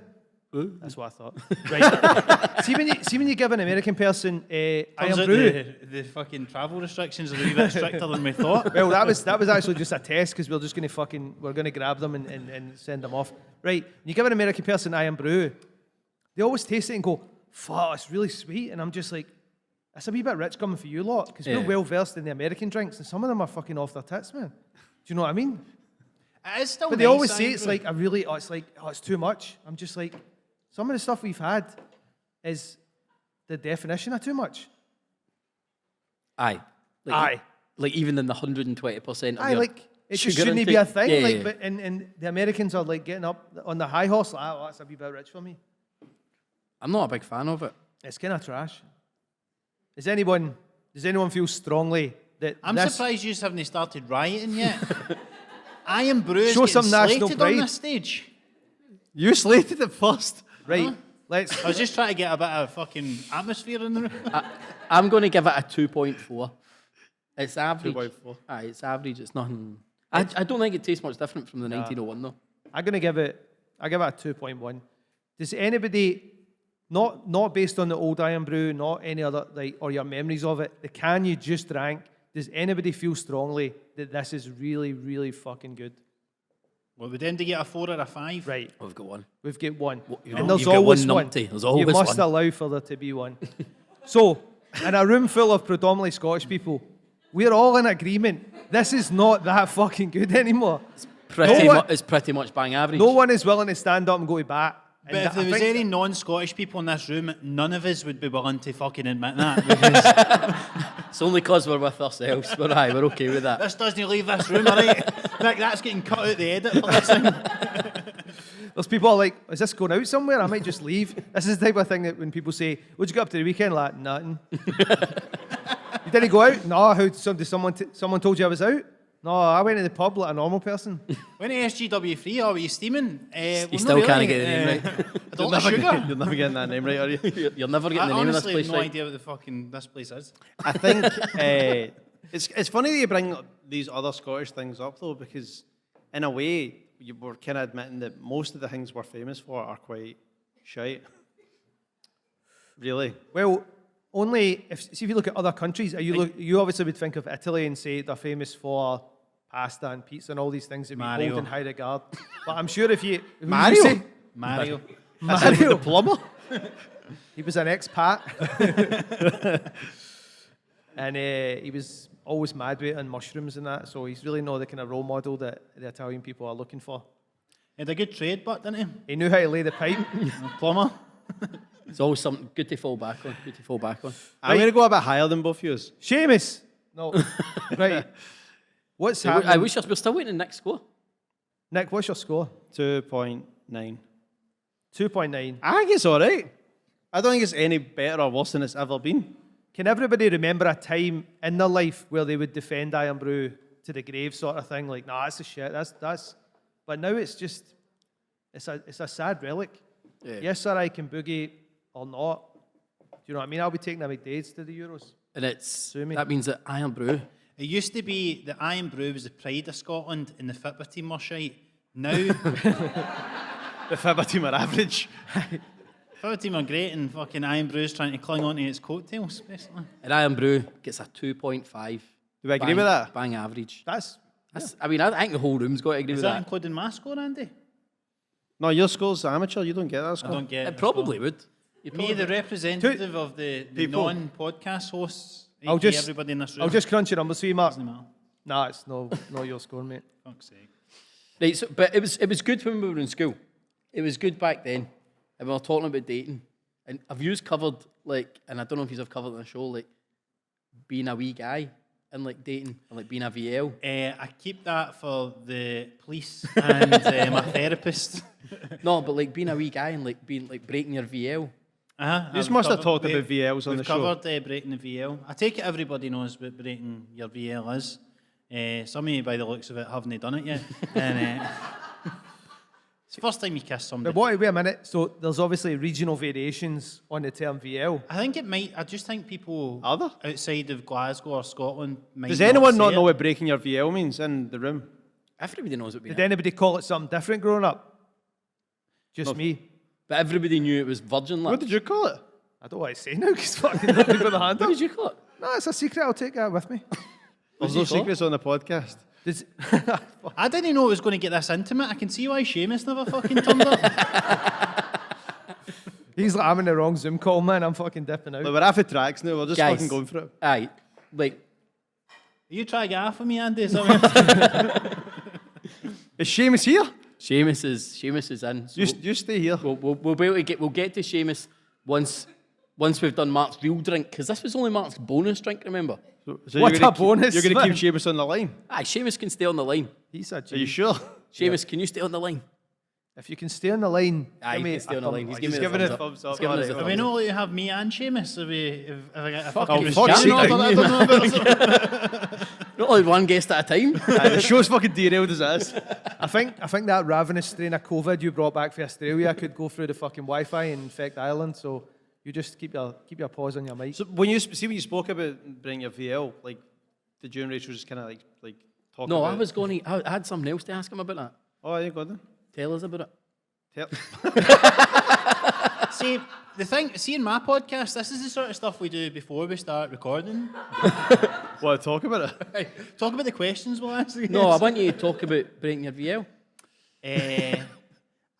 That's what I thought. Right. see when you give an American person Turns Irn out Bru. the fucking travel restrictions are a wee bit stricter than we thought. Well, that was actually just a test because we're gonna grab them and send them off. Right. When you give an American person Irn Bru, they always taste it and go, "Fuck, it's really sweet," and I'm just like, "That's a wee bit rich coming for you lot," because we're well versed in the American drinks, and some of them are fucking off their tits, man. Do you know what I mean? It is still But nice, they always say Irn it's Bru. like it's too much. I'm just like, some of the stuff we've had is the definition of too much. Aye. Aye. Like even in the 120%. Aye, like it just sugar shouldn't be a intake. thing. Yeah, like, yeah. but and the Americans are like getting up on the high horse. Like, oh, that's a wee bit rich for me. I'm not a big fan of it. It's kind of trash. Does anyone feel strongly that I'm this, surprised you just haven't started rioting yet. Irn Bru is Show getting some national slated pride. on this stage. You slated it first. right? Let's. I was just trying to get a bit of fucking atmosphere in the room. I'm going to give it a 2.4. It's average. 2.4. Aye, it's average. It's nothing. I don't think it tastes much different from the 1901 though. I'm gonna give it a 2.1. Does anybody, not based on the old Irn Bru, not any other or your memories of it, the can you just drank? Does anybody feel strongly that this is really, really fucking good? Well, we then to get a 4 or a 5. Right, We've got one. we've got one, you and know, there's you've got always one one. numpty. There's You always must one. allow for there to be one. So, in a room full of predominantly Scottish people, we're all in agreement. This is not that fucking good anymore. It's pretty much bang average. No one is willing to stand up and go to bat. But And if there I was think- any non-Scottish people in this room, none of us would be willing to fucking admit that. Because It's only because we're with ourselves. We're okay with that. this doesn't leave this room, all right? Nick, that's getting cut out the edit for this thing. There's people are like, is this going out somewhere? I might just leave. This is the type of thing that when people say, what'd you get up to the weekend? Like, nothing. You didn't go out? No, someone told you I was out? No, I went to the pub like a normal person. When SGW3, were you steaming? You still can't get the name right. I don't like sugar. You're never getting that name right, are you? You're never getting I the name of this honestly place have no right. idea what the fucking this place is. I think it's funny that you bring these other Scottish things up though, because in a way you were kind of admitting that most of the things we're famous for are quite shite. Really? Well, only if you look at other countries, you obviously would think of Italy and say they're famous for pasta and pizza and all these things that we Mario. hold in high regard. But I'm sure if you who would you Mario? say? Mario. Mario, The plumber? he was an expat, and he was always mad with it and mushrooms and that. So he's really not the kind of role model that the Italian people are looking for. He had a good trade, but didn't he? He knew how to lay the pipe. A plumber. It's always something good to fall back on. I'm going to go a bit higher than both of you. Seamus, no, right. What's happening? I wish we're still waiting on Nick's score. Nick, what's your score? 2.9. 2.9. I think it's all right. I don't think it's any better or worse than it's ever been. Can everybody remember a time in their life where they would defend Irn Bru to the grave, sort of thing? Like, nah, that's a shit. That's. But now it's just, it's a sad relic. Yeah. Yes, sir, I can boogie or not. Do you know what I mean? I'll be taking a McDaid's to the Euros. And Sue me. that means that Irn Bru. It used to be that Irn Bru was the pride of Scotland and the Fitba team were shite. Now, The Fibber team are average. Fitba team are great and fucking Irn Bru's trying to cling on to its coattails, basically. And Irn Bru gets a 2.5. Do we agree with that? Bang average. That's I mean, I think the whole room's got to agree Is with that that. including my score, Andy? No, your score's amateur. You don't get that I score. don't get It probably would. You Me, probably the representative of the People. non-podcast hosts, I'll aka just- everybody in this room. I'll just crunch your numbers for you, Mark. Doesn't matter. Nah, it's not your score, mate. Fuck's sake. Right, so, but it was good when we were in school. It was good back then. And we were talking about dating. And have you covered, like, and I don't know if you've covered on the show, like, being a wee guy and, like, dating and, like, being a VL? I keep that for the police and my therapist. No, but, like, being a wee guy and, like, being, like, breaking your VL. You just must have talked about VLs on the we've show. covered breaking the VL. I take it everybody knows what breaking your VL is. Some of you, by the looks of it, haven't done it yet. And it's the first time you kiss somebody. But wait a minute. So there's obviously regional variations on the term VL. I think it might. I just think people Are there? outside of Glasgow or Scotland might. Does anyone not say know it. what breaking your VL means in the room? Everybody knows what we Did did. anybody call it something different growing up? Just No. me. But everybody knew it was virgin What lips. did you call it? I don't want to say now because fucking nobody put the hand What up. did you call it? No, it's a secret. I'll take that with me. There's did no you call it? secrets on the podcast. Does- I didn't know it was going to get this intimate. I can see why Seamus never fucking turned up. He's like, I'm in the wrong Zoom call, man. I'm fucking dipping out. Look, we're half at tracks now. We're just Guys. fucking going for it. Aye, like, You try to get off of me, Andy. Is that Is Seamus here? Seamus is in. So You stay here. we'll be able to we'll get to Seamus once we've done Mark's real drink, because this was only Mark's bonus drink, remember? So What you're gonna a bonus, You're going to keep man. Seamus on the line. Aye, Seamus can stay on the line. He's a Are you G. sure? Seamus, can you stay on the line? If you can stay on the line, Aye, give he me can stay a on the thumb line. He's up. giving giving me it a a thumbs up. He's giving us a Alright, Are we thumbs up. not allowed to have me and Seamus? If I get a Fuck fucking you, fuck's Cristiano, sake. I don't know about Not only one guest at a time. The show's fucking derailed as it is. I think that ravenous strain of COVID you brought back for Australia could go through the fucking Wi-Fi and infect Ireland. So you just keep your paws on your mic. So when you spoke about bringing your VL, like, did you and Rachel just kind of like talk No, about I was going to. I had something else to ask him about that. Oh, you got them. Tell us about it. See, in my podcast, this is the sort of stuff we do before we start recording. Want to talk about it? Talk about the questions we'll ask. No, I want you to talk about breaking your VL.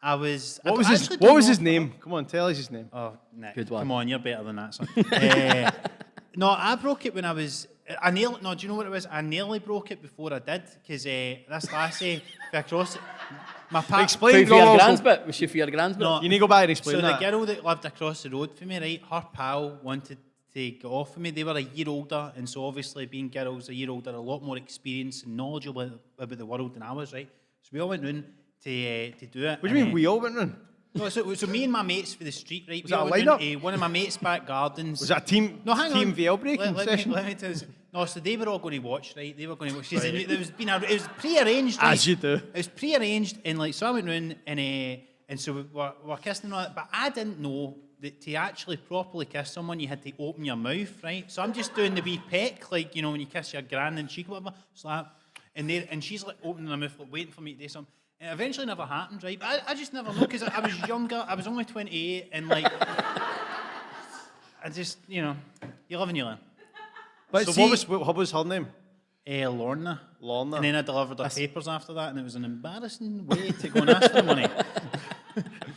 I was. What I was actually what don't was know- his name? Come on, tell us his name. Oh, Nick, Good one. come on, you're better than that, son. No, I broke it when I was. No, do you know what it was? I nearly broke it before I did, because this lassie across. My Explain. For your Go on. grand's bit? Was she for your grand's bit? No. You need to go back and So explain the that. girl that lived across the road from me, right, her pal wanted to get off of me. They were a year older, and so obviously being girls a year older, a lot more experience and knowledgeable about the world than I was, right? So we all went round to do it. What do you mean we all went round? No, so me and my mates for the street, right? Was we that a all went round lineup? to one of my mates' back gardens. Was that a team VL breaking session? Let me tell you. No, so they were all going to watch, right? They were going to watch. It was pre-arranged. Right? As you do. It was pre-arranged, and like so I went round and so we were kissing and all that. But I didn't know that to actually properly kiss someone, you had to open your mouth, right? So I'm just doing the wee peck, like, you know, when you kiss your gran and cheek or whatever, slap, and she's like opening her mouth, like, waiting for me to do something. And it eventually never happened, right? But I just never know, because I was younger. I was only 28, and like, I just, you know, you live and you learn. But so what was her name? Lorna. Lorna. And then I delivered her papers after that, and it was an embarrassing way to go and ask for money.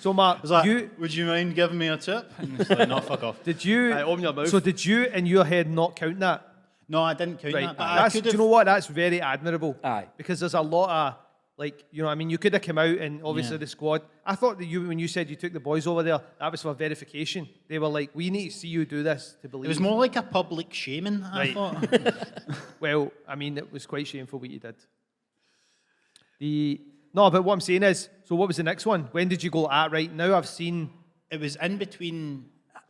So Mark, I was like, you would you mind giving me a tip? And it's like, no, fuck off. did you? Aye, open your mouth. So did you in your head not count that? No, I didn't count Right. that, but I That's, could do you have. know what? That's very admirable. Aye. Because there's a lot of like, you know, what I mean, you could have come out and obviously Yeah. the squad. I thought that when you said you took the boys over there, that was for verification. They were like, we need to see you do this to believe. It was more like a public shaming, I Right. thought. Well, I mean, it was quite shameful what you did. No, but what I'm saying is, so what was the next one? When did you go, right, now I've seen... It was in between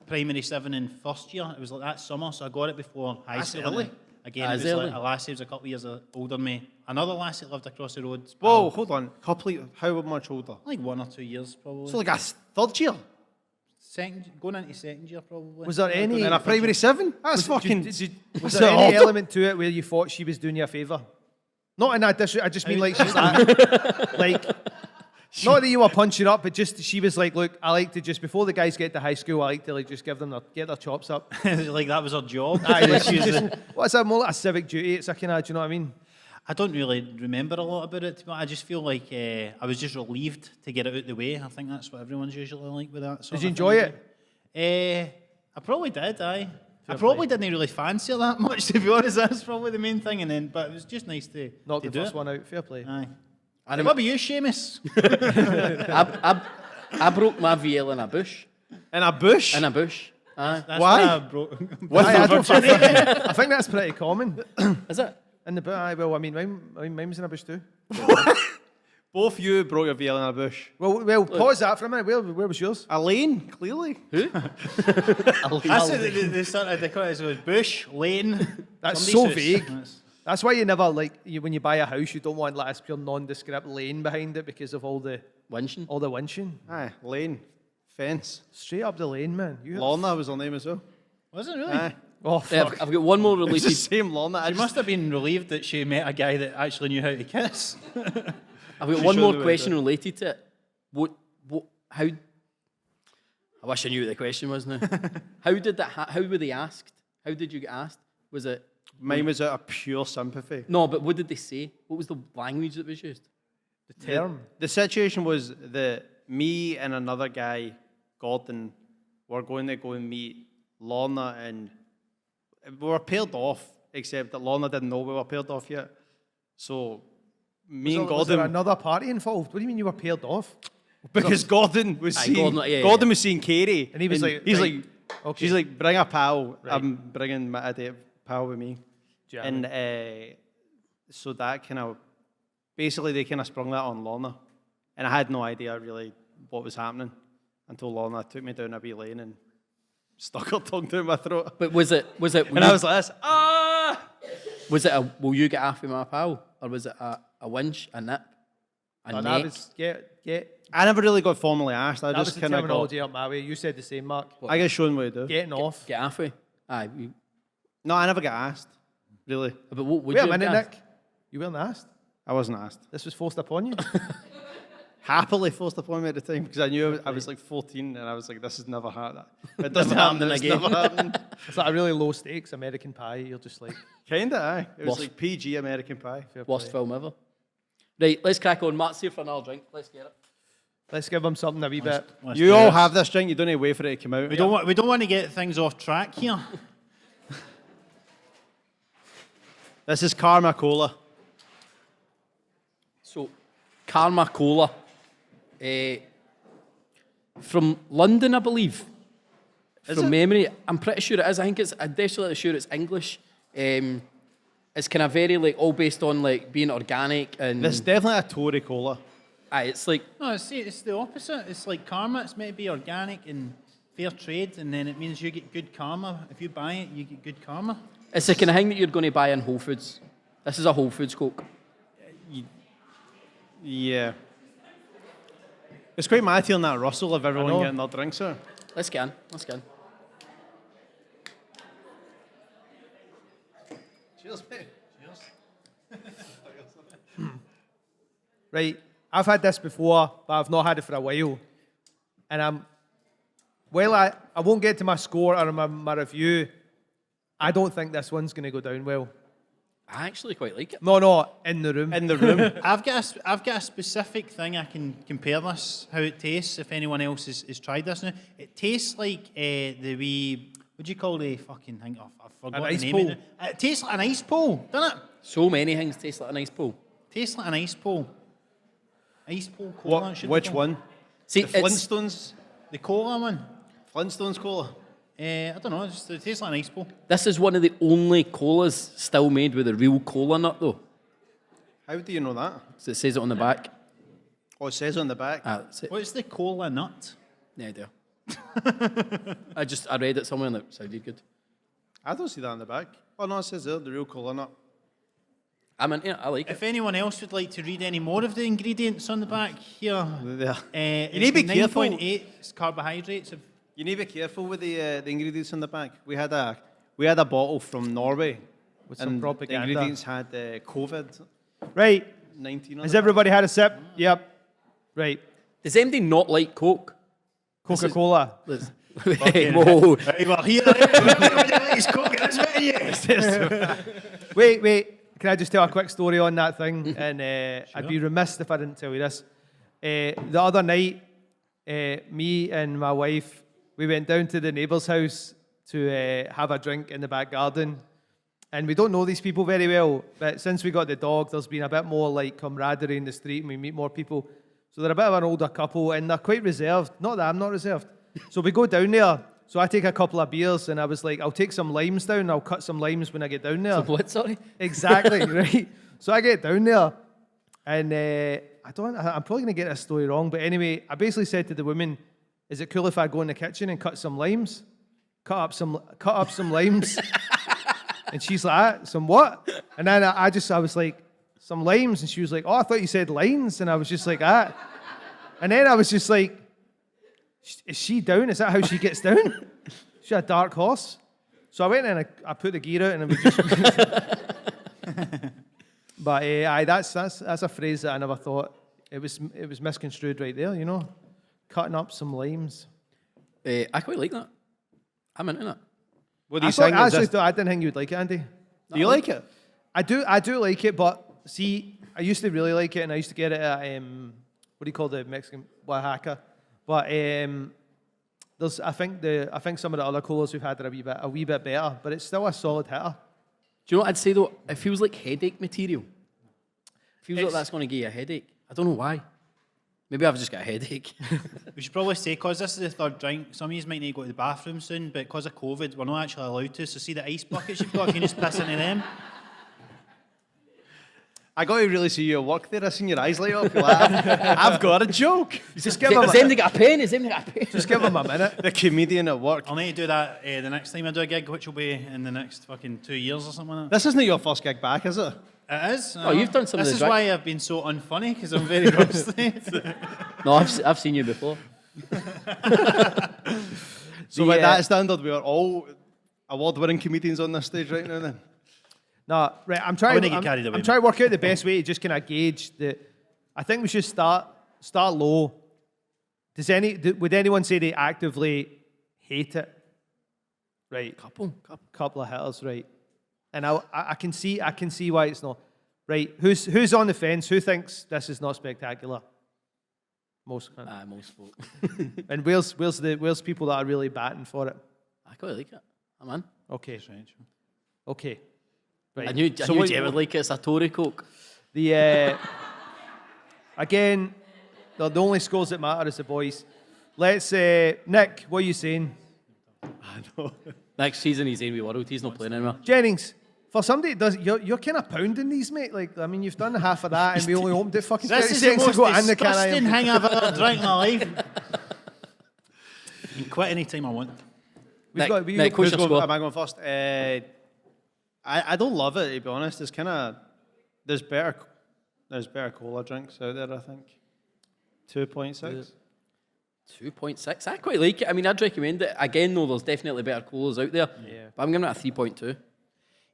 primary 7 and first year. It was like that summer, so I got it before high That's school. early. Again, That's it was early. like a lassie who was a couple of years older than me. Another lassie that lived across the road. Whoa, hold on. How much older? Like 1 or 2 years, probably. So like a third year? Going into second year, probably. Was there any... In a primary 7? That's fucking... Was that's there any odd. element to it where you thought she was doing you a favour? Not in that disrespect, I just mean like she's that... like... Not that you were punching up, but just she was like, look, I like to just, before the guys get to high school, I like to like just get their chops up. Like that was her job. Aye, like, she's just, what's that, more like a civic duty? It's a kind of, do you know what I mean? I don't really remember a lot about it, but I just feel like I was just relieved to get it out of the way. I think that's what everyone's usually like with that. Did you enjoy it? I probably did, aye. I Fair probably didn't really fancy it that much, to be honest. That's probably the main thing. But it was just nice to Knock to the do first it. one out, fair play. Aye. I, What about you, Seamus? I broke my VL in a bush. In a bush? In a bush. Aye. That's Why? what I broke. What's Aye, the I, don't virginity? think, I think that's pretty common. Is it? In the bush, aye, well, I mean, mine was in a bush too. Both you broke your veil in a bush. Well, pause that for a minute. Where was yours? A lane, clearly. Who? That's the sort of, they call it as bush, lane. That's Somebody so vague. That's why you never, like, when you buy a house, you don't want like this pure nondescript lane behind it because of all the Winching. winching. Aye, lane. Fence. Straight up the lane, man. Lorna was her name as well. Was it really? Aye. Oh, Yeah, fuck. I've got one more It's the related. same Lorna. She must have been relieved that she met a guy that actually knew how to kiss. I've got She one showed more the way question to- related to it. How? I wish I knew what the question was now. How did that? How were they asked? How did you get asked? Was it? Mine was out of pure sympathy. No, but what did they say? What was the language that was used? The term. The situation was that me and another guy, Gordon, were going to go and meet Lorna, and we were paired off, except that Lorna didn't know we were paired off yet. So me and Was there Gordon, another party involved? What do you mean you were paired off? because Gordon was Aye, seeing Gordon, was seeing Katie, And he was like, he's right, like, okay. she's like, bring a pal. Right. I'm bringing a date pal with me, Jamming. and so that kind of basically they kind of sprung that on Lorna, and I had no idea really what was happening until Lorna took me down a wee lane and stuck her tongue down my throat, But was it? and I was like this, Was it a? Will you get off with my pal, or was it a winch, a nip, a Oh, neck? that was get. I never really got formally asked. I That was just the kind of got. terminology up my way. You said the same, Mark. I get shown what to do. Getting off. Get off with? Aye. No, I never got asked. Really, But what would Wait a you have minute, got? Nick. You weren't asked. I wasn't asked. This was forced upon you. Happily forced upon me at the time because I knew I was like 14 and I was like, this has never happened. It doesn't happen happening it's again. never happened. It's like a really low stakes American Pie. You're just like, Kinda, aye. It was Lost- like PG American Pie. fair Worst play. film ever. Right, let's crack on. Matt's here for another drink. Let's get it. Let's give him something a wee bit. Let's You do all this. have this drink. You don't need to wait for it to come out. We don't want to get things off track here. This is Karma Cola. So, Karma Cola. From London, I believe. From memory. I'm pretty sure it is. I'm definitely sure it's English. It's kind of very, like, all based on, like, being organic and... This is definitely a Tory Cola. Aye, it's like... No, it's the opposite. It's like karma. It's meant to be organic and fair trade, and then it means you get good karma. If you buy it, you get good karma. It's the kind of thing that you're going to buy in Whole Foods. This is a Whole Foods Coke. Yeah. It's quite mad hearing that rustle of everyone know. getting their drinks out. Let's get in. Let's get in. Cheers, mate. Right, I've had this before, but I've not had it for a while. And I won't get to my score or my review. I don't think this one's going to go down well. I actually quite like it. No, in the room. In the room. I've got a specific thing I can compare this, how it tastes, if anyone else has tried this now. It tastes like the wee, what do you call the fucking thing? Oh, I've forgotten An ice the name pole. of it. It tastes like an ice pole, doesn't it? So many things taste like a nice pool. Tastes like an ice pole. Ice pole cola. it should be Which called. one? See, The it's, Flintstones? The cola one. Flintstones Cola? I don't know, it tastes like an ice pole. this is one of the only colas still made with a real cola nut, though. How do you know that? So it says it on the back. Oh, it says on the back. That's it. What's the cola nut? No idea. I read it somewhere and it sounded good. I don't see that on the back. Oh, no, it says there, the real cola nut. I'm into it. I like it. If anyone else would like to read any more of the ingredients on the back here, There. you need to be careful. 9.8 carbohydrates. You need to be careful with the ingredients on the back. We had a bottle from Norway. With some and propaganda. The ingredients had COVID-19 Right, on has the everybody had a sip? Yep. Right, Does anybody not like Coke? Coca-Cola. Let's- Whoa. Well, here, everybody's cooking this video. Wait. Can I just tell a quick story on that thing? And I'd be remiss if I didn't tell you this. The other night, me and my wife, we went down to the neighbour's house to have a drink in the back garden. And we don't know these people very well, but since we got the dog, there's been a bit more like camaraderie in the street and we meet more people. So they're a bit of an older couple and they're quite reserved. Not that I'm not reserved. So we go down there. So I take a couple of beers and I was like, I'll take some limes down. I'll cut some limes when I get down there. What, sorry? Exactly, right? So I get down there and I'm probably going to get this story wrong, but anyway, I basically said to the woman, is it cool if I go in the kitchen and cut some limes? Cut up some limes. And she's like, some what? And then I was like, some limes. And she was like, oh, I thought you said lines. And I was just like, ah. And then I was just like, is she down? Is that how she gets down? She had a dark horse. So I went in and I put the gear out and it was just... But aye, that's a phrase that I never thought. It was misconstrued right there, you know? Cutting up some limes. I quite like that. I'm into that. What do you think? I didn't think you would like it, Andy. Do you like it? I do like it, but see, I used to really like it, and I used to get it at what do you call the Mexican Oaxaca? But I think some of the other colas we've had are a wee bit better, but it's still a solid hitter. Do you know what I'd say though? It feels like headache material. It feels like that's going to give you a headache. I don't know why. Maybe I've just got a headache. We should probably say, because this is the third drink, some of you might need to go to the bathroom soon, but because of COVID, we're not actually allowed to. So see the ice buckets you've got, if you just piss into them. I got to really see you at work there. I seen your eyes light up. You're like, I've got a joke. Just give him Has them got a pen? Has them got a pen? Just give him a minute. The comedian at work. I'll need to do that the next time I do a gig, which will be in the next fucking 2 years or something like that. This isn't your first gig back, is it? It is. Oh, you've done some of This the is drag- why I've been so unfunny, because I'm very rusty. No, I've seen you before. So by that standard, we are all award-winning comedians on this stage right now then. No, right. I'm trying get carried away, to work out the best way to just kind of gauge the. I think we should start low. Would anyone say they actively hate it? Right. Couple of hitters, right. And I can see why it's not. Right. Who's on the fence? Who thinks this is not spectacular? Most. Most folk. And where's people that are really batting for it? I quite like it. I'm in. Okay. Okay. Right. I knew Jay would like it. It's a Tory Coke. Again, the only scores that matter is the boys. Let's Nick, what are you saying? I know. Next season he's in with World. He's not playing anymore. Jennings, for somebody that does, you're kind of pounding these, mate. Like, I mean, you've done half of that, and we only opened it fucking 30 This is the seconds most ago. And the can disgusting thing I've ever drank in my life. You can quit any time I want. Nick, what's your score? Am I going first? I don't love it, to be honest. It's kind of there's better cola drinks out there. I think 2.6. 2.6. I quite like it. I mean, I'd recommend it. Again, though, there's definitely better colas out there. Yeah. But I'm giving it a 3.2.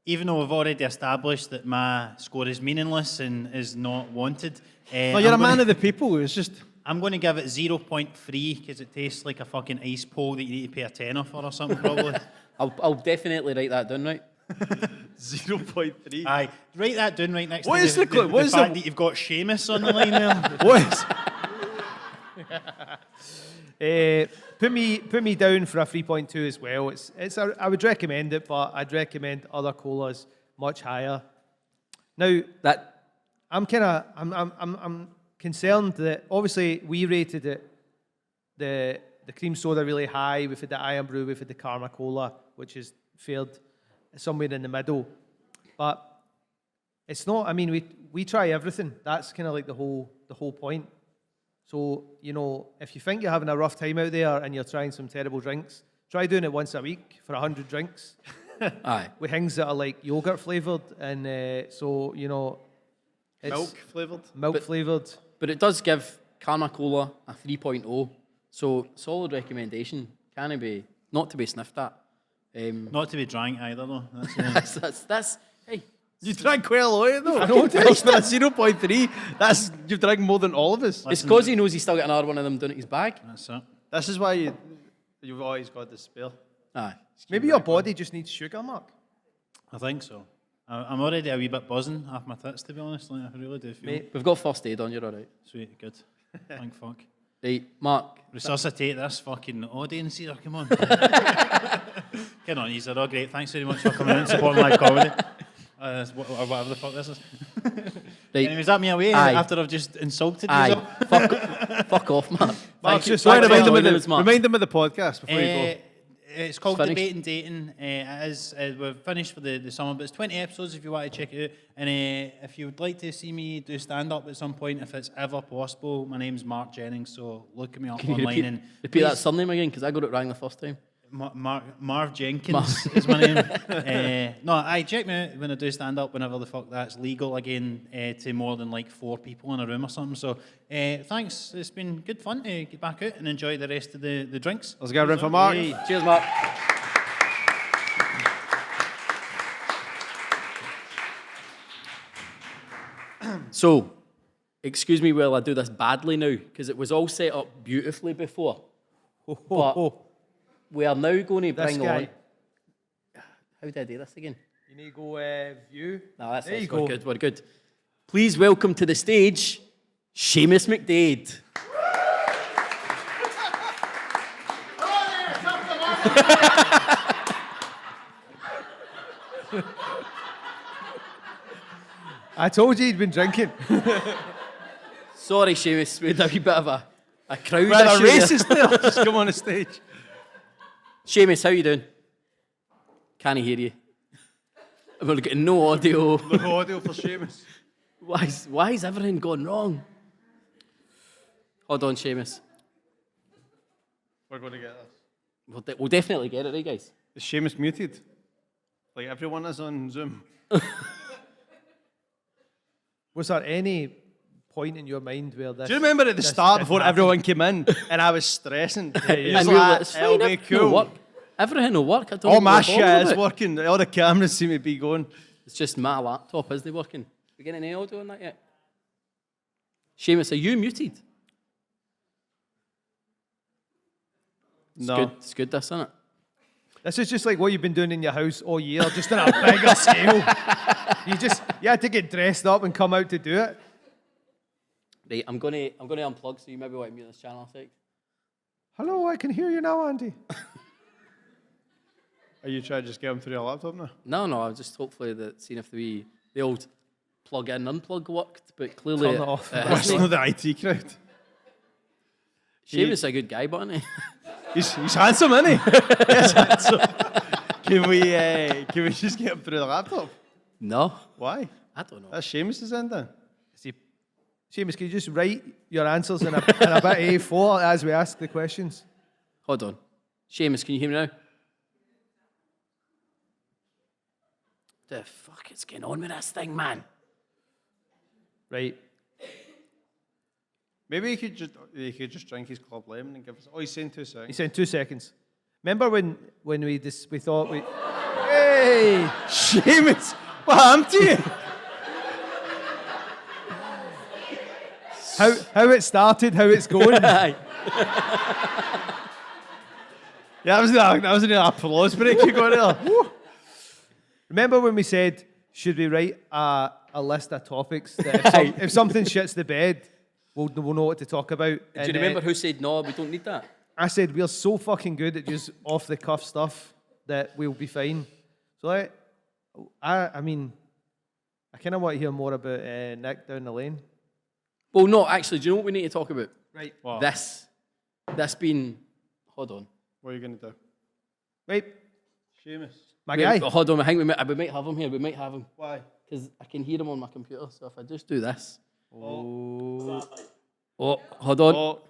Even though we've already established that my score is meaningless and is not wanted. No, you're a man of the people. It's just. I'm going to give it 0.3 because it tastes like a fucking ice pole that you need to pay a tenner for or something, probably. I'll definitely write that down, right? 0.3. Aye, write that down right next What to is the fact that you've got Seamus on the line there. What is? Put me down for a 3.2 as well. I would recommend it, but I'd recommend other colas much higher. Now I'm concerned that obviously we rated it the cream soda really high. We've had the Irn Bru, we've had the Karma Cola, which is fared somewhere in the middle. But it's not. I mean, we try everything. That's kind of like the whole point. So, you know, if you think you're having a rough time out there and you're trying some terrible drinks, try doing it once a week for 100 drinks. Aye. With things that are like yogurt flavoured and so, you know... It's Milk flavoured? Milk flavoured. But it does give Karma Cola a 3.0. So, solid recommendation. Can it be? Not to be sniffed at. Not to be drank either, though. That's hey. You drank quite a lot, though. I know, For a 0.3, you've drank more than all of us. It's because he knows he's still got another one of them down at his bag. That's it. This is why you've always got the spare. Aye. Maybe your body just needs sugar, Mark. I think so. I'm already a wee bit buzzing off my tits, to be honest. Like, I really do feel. Mate. We've got first aid on, you're alright. Sweet, good. Thank fuck. Right, Mark. Resuscitate this fucking audience here, come on. Get on, you're all great. Thanks very much for coming in and supporting my comedy. Or whatever the fuck this is. Right. Anyway, is that me away after I've just insulted you? Aye. Fuck off, Mark. Mark's just Thanks for remind joining us, Mark. them of the podcast before you go. It's called finished. Debate and Dating. It is. We've finished for the summer, but it's 20 episodes if you want to check it out. And if you would like to see me do stand-up at some point, if it's ever possible, my name's Marc Jennings, so look me up Can you online. And repeat that please- surname again? Because I got it wrong the first time. Marv Jenkins is my name. No, I check me out when I do stand up whenever the fuck that's legal again to more than like 4 people in a room or something. So thanks. It's been good fun to get back out and enjoy the rest of the drinks. Let's get a round for Mark. Hey, cheers, Mark. So, excuse me while I do this badly now, because it was all set up beautifully before. But we are now going to This bring guy. on. How did I do this again? You need to go view. No, that's There it. you We're go. good. We're good. Please welcome to the stage, Seamus McDaid. I told you he'd been drinking. Sorry, Seamus. We had a wee bit of a crowd Rather issue there. racist there. Just come on the stage. Seamus, how you doing? Can't hear you. We're getting no audio. No audio for Seamus. Why is everything going wrong? Hold on, Seamus. We're going to get this. We'll definitely get it, right, guys? Is Seamus muted? Like everyone is on Zoom. Was there any point in your mind where this... Do you remember at the this start didn't before happen? everyone came in and I was stressing? yeah. He's And we were like, like, it's it'll fine, be everything will cool. work. Everything will work. I don't All know my what shit we're is about. working. All the cameras seem to be going. It's just my laptop, isn't it working? We getting any audio on that yet? Seamus, are you muted? It's No. good. It's good, this, isn't it? This is just like what you've been doing in your house all year, just on a bigger scale. You had to get dressed up and come out to do it. Right, I'm gonna unplug, so you maybe want to mute this channel a sec. Hello, I can hear you now, Andy. Are you trying to just get him through your laptop now? No, I was just hopefully seeing if the old plug in, unplug worked, but clearly Turn it off. That's hasn't. not the IT crowd. Seamus is a good guy, but isn't he? He's handsome, isn't he? He's handsome. Can we just get him through the laptop? No, Why? I don't know. That's Seamus' end then. Seamus, can you just write your answers in a bit A4 as we ask the questions? Hold on. Seamus, can you hear me now? The fuck is going on with this thing, man? Right. Maybe he could just drink his Club Lemon and give us. Oh, he's saying 2 He seconds. said 2 seconds. Remember when we thought we... Hey! Seamus, what happened to you? How it started, how it's going. Aye. Yeah, that was an applause break you got there. Woo. Remember when we said, should we write a list of topics that if something shits the bed, we'll know what to talk about? Do you remember who said, no, we don't need that? I said, we're so fucking good at just off-the-cuff stuff that we'll be fine. So I mean, I kind of want to hear more about Nick down the lane. Well, no, actually, do you know what we need to talk about? Right. What? This being, hold on. What are you going to do? Right, Seamus. my Wait, guy. hold on, I think we might have him here. We might have him. Why? Because I can hear him on my computer, so if I just do this. Oh, Hold on. Oh,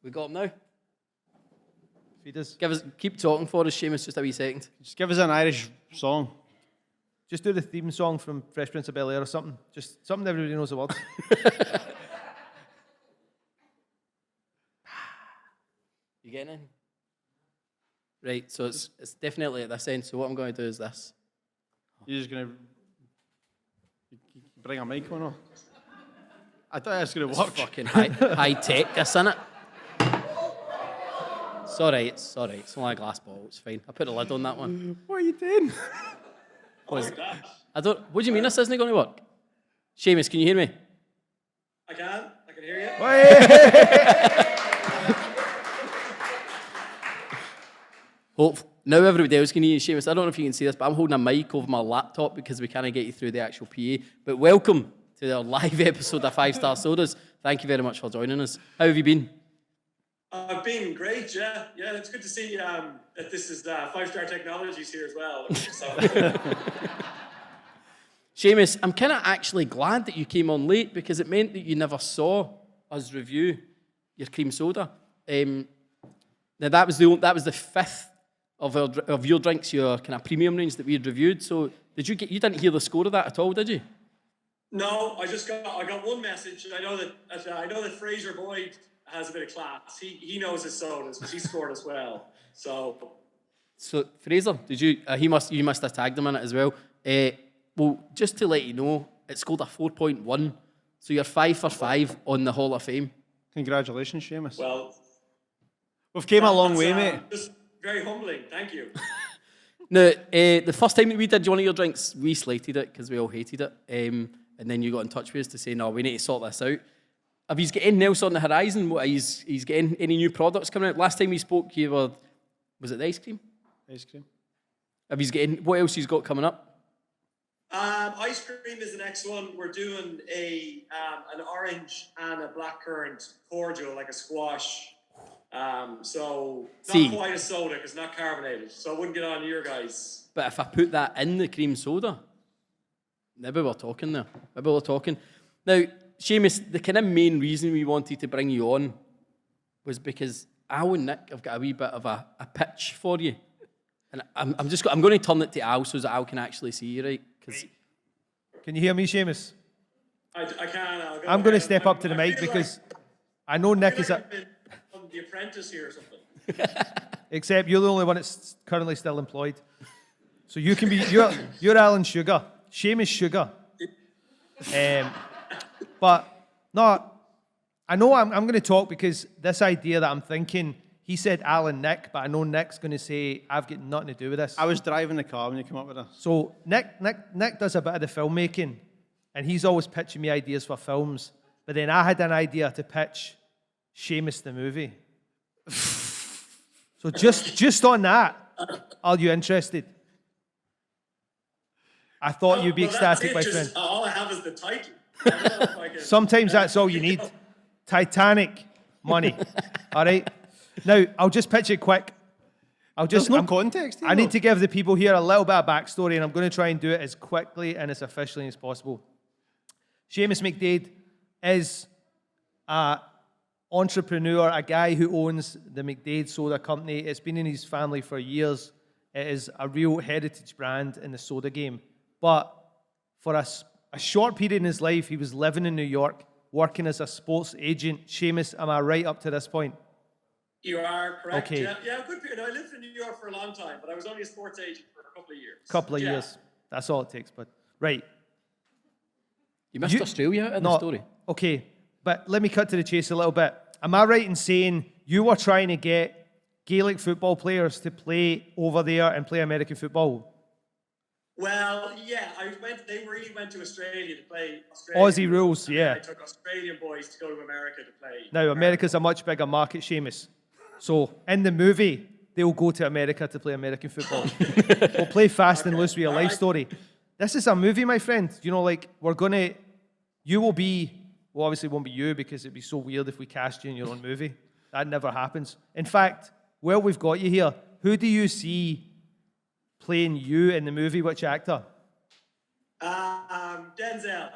We got him now. feed us. Keep talking for us, Seamus, just a wee second. just give us an Irish song. Just do the theme song from Fresh Prince of Bel-Air or something. Just something everybody knows the words. You getting in? Right, so it's definitely at this end. So what I'm going to do is this. You're just going to bring a mic on? Or? I thought it was going to It's work. fucking high tech, this, innit? It's all right. It's only a glass bottle. It's fine. I put a lid on that one. What are you doing? What do you mean this isn't going to work? Seamus, can you hear me? I can hear you. Now everybody else can hear you, Seamus. I don't know if you can see this, but I'm holding a mic over my laptop because we can't get you through the actual PA. But welcome to our live episode of 5 Star Sodas. Thank you very much for joining us. How have you been? I've been great, yeah. Yeah, it's good to see that this is 5-star technologies here as well. Seamus, I'm kind of actually glad that you came on late because it meant that you never saw us review your cream soda. Now that was the fifth of your drinks, your kind of premium range that we had reviewed. So you didn't hear the score of that at all, did you? No, I got one message. I know that Fraser Boyd has a bit of class. He knows his sodas because he scored as well. So Fraser, did you? You must have tagged him in it as well. Well, just to let you know, it scored a 4.1. So you're 5 for 5 on the Hall of Fame. Congratulations, Seamus. Well, we've came a long way, mate. Just very humbling. Thank you. Now, the first time that we did one of your drinks, we slated it because we all hated it. And then you got in touch with us to say, no, we need to sort this out. Have you got anything else on the horizon? He's getting any new products coming out? Last time we spoke, was it the ice cream? Ice cream. What else he's got coming up? Ice cream is the next one. We're doing an orange and a blackcurrant cordial, like a squash. So not quite a soda because not carbonated. So I wouldn't get on your guys. But if I put that in the cream soda, maybe we're talking there. Now, Seamus, the kind of main reason we wanted to bring you on was because Al and Nick have got a wee bit of a pitch for you. And I'm going to turn it to Al so that Al can actually see you, right? Can you hear me, Seamus? I can. I'm going to step up to the mic because I know Nick is on The Apprentice here or something. Except you're the only one that's currently still employed. So you can be, you're Alan Sugar, Seamus Sugar. But no, I know I'm going to talk because this idea that I'm thinking, he said Alan Nick, but I know Nick's going to say, I've got nothing to do with this. I was driving the car when you came up with this. So Nick does a bit of the filmmaking, and he's always pitching me ideas for films. But then I had an idea to pitch Seamus the movie. So just on that, are you interested? I thought you'd be ecstatic, my friend. All I have is the title. I don't know if I can, Sometimes that's all you need. Titanic money. All right? Now, I'll just pitch it quick. There's no context here. I need to give the people here a little bit of backstory, and I'm going to try and do it as quickly and as efficiently as possible. Seamus McDaid is an entrepreneur, a guy who owns the McDaid's soda company. It's been in his family for years. It is a real heritage brand in the soda game. But for a short period in his life, he was living in New York, working as a sports agent. Seamus, am I right up to this point? You are correct. Okay. Yeah, good period. I lived in New York for a long time, but I was only a sports agent for a couple of years. Couple of years. That's all it takes. But right. You missed Australia in the story. Okay, but let me cut to the chase a little bit. Am I right in saying you were trying to get Gaelic football players to play over there and play American football? Well, yeah, they really went to Australia to play Australian Aussie rules, yeah. I took Australian boys to go to America to play. Now, America's a much bigger market, Seamus. So, in the movie, they'll go to America to play American football. We'll play fast and loose with your life story. This is a movie, my friend. You know, like, you will be, well, obviously it won't be you because it'd be so weird if we cast you in your own movie. That never happens. In fact, well, we've got you here. Who do you see playing you in the movie? Which actor? Denzel.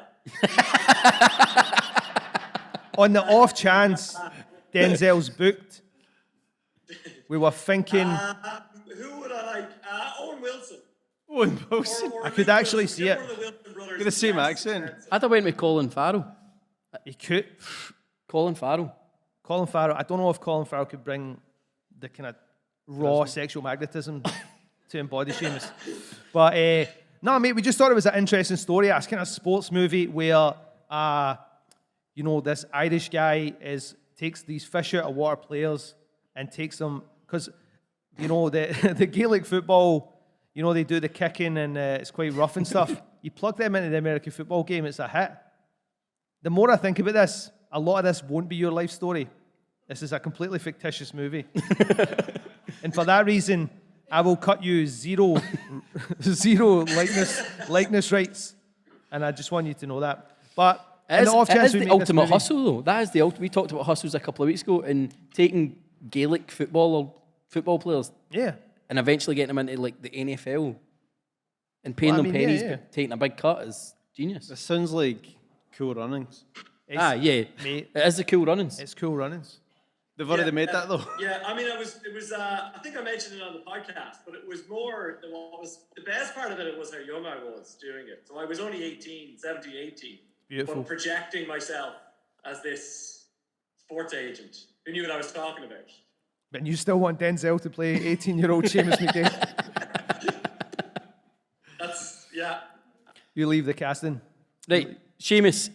On the off chance Denzel's booked, we were thinking... who would I like? Owen Wilson. Owen Wilson. I could actually see it. With the same accent. I'd have went with Colin Farrell. He could. Colin Farrell. I don't know if Colin Farrell could bring the kind of raw sexual magnetism to embody Seamus. But, no, mate, we just thought it was an interesting story. It's kind of a sports movie where, this Irish guy takes these fish out of water players and takes them, because, the Gaelic football, they do the kicking and it's quite rough and stuff. You plug them into the American football game, it's a hit. The more I think about this, a lot of this won't be your life story. This is a completely fictitious movie. And for that reason, I will cut you zero likeness rights. And I just want you to know that. But It is the ultimate hustle, though. That is the ultimate. We talked about hustles a couple of weeks ago, and taking Gaelic football players Yeah. and eventually getting them into like the NFL and paying Well, I them mean, yeah, pennies yeah. but taking a big cut is genius. This sounds like Cool Runnings. It's, Yeah. Mate, It is the cool runnings. it's cool runnings. They've already made that though. Yeah, I mean, it was. I think I mentioned it on the podcast, but it was more than what was the best part of it. It was how young I was doing it. So I was only 17, 18. Beautiful. But projecting myself as this sports agent who knew what I was talking about. But you still want Denzel to play 18-year-old Seamus McDaid? That's yeah. You leave the casting. Right, Seamus,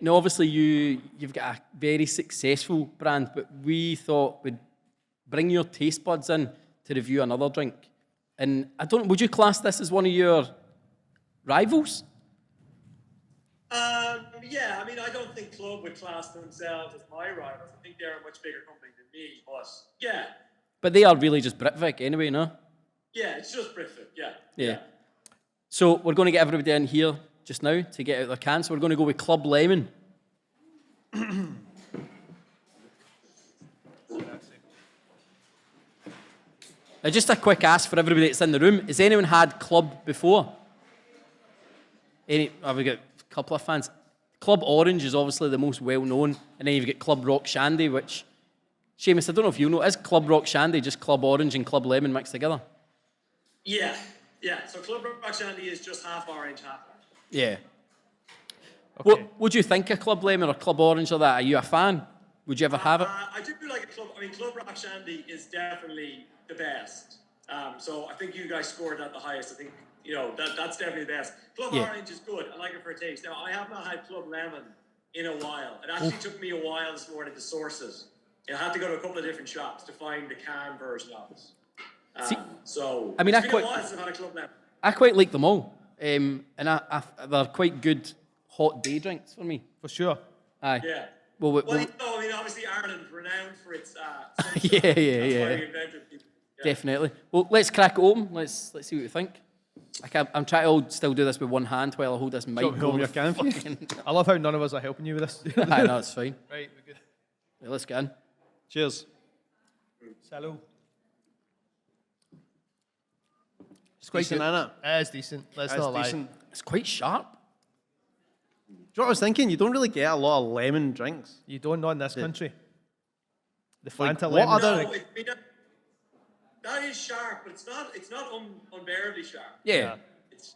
now obviously you've got a very successful brand, but we thought we'd bring your taste buds in to review another drink. And would you class this as one of your rivals? Yeah, I mean, I don't think Club would class themselves as my rivals. I think they're a much bigger company than me, but yeah. But they are really just Britvic anyway, no? Yeah, it's just Britvic, yeah. Yeah. So we're going to get everybody in here just now to get out their cans. So we're going to go with Club Lemon. Now, just a quick ask for everybody that's in the room. Has anyone had Club before? Have we got a couple of fans? Club Orange is obviously the most well-known. And then you've got Club Rock Shandy, which, Seamus, I don't know if you know, is Club Rock Shandy just Club Orange and Club Lemon mixed together? Yeah. So Club Rock Shandy is just half orange, half lemon. Yeah. Okay. What would you think of Club Lemon or Club Orange or that? Are you a fan? Would you ever have it? I do like a club. I mean, Club Rock Shandy is definitely the best. So I think you guys scored that the highest. I think that's definitely the best. Club Orange is good. I like it for a taste. Now I have not had Club Lemon in a while. It actually took me a while this morning to source it. I had to go to a couple of different shops to find the can version of it. So I mean, it's been a while since I've had a Club Lemon. I quite like them all. And they're quite good hot day drinks for me. For sure. Aye. Yeah. Well, I mean, obviously Ireland renowned for its sunshine. Yeah. That's why we invented it. Yeah. Definitely. Well, let's crack it open. Let's see what you think. I'm trying to still do this with one hand while I hold this mic. Hold over your the can for you. fucking- I love how none of us are helping you with this. Aye, no, it's fine. Right, we're good. Yeah, let's get in. Cheers. Salud. It's quite decent, isn't it? It is decent. Let's It's not lie. decent. It's quite sharp. Do you know what I was thinking? You don't really get a lot of lemon drinks. You don't know in this country. The Like, Fanta what lemon other- drink. That is sharp, but it's not unbearably sharp. Yeah. It's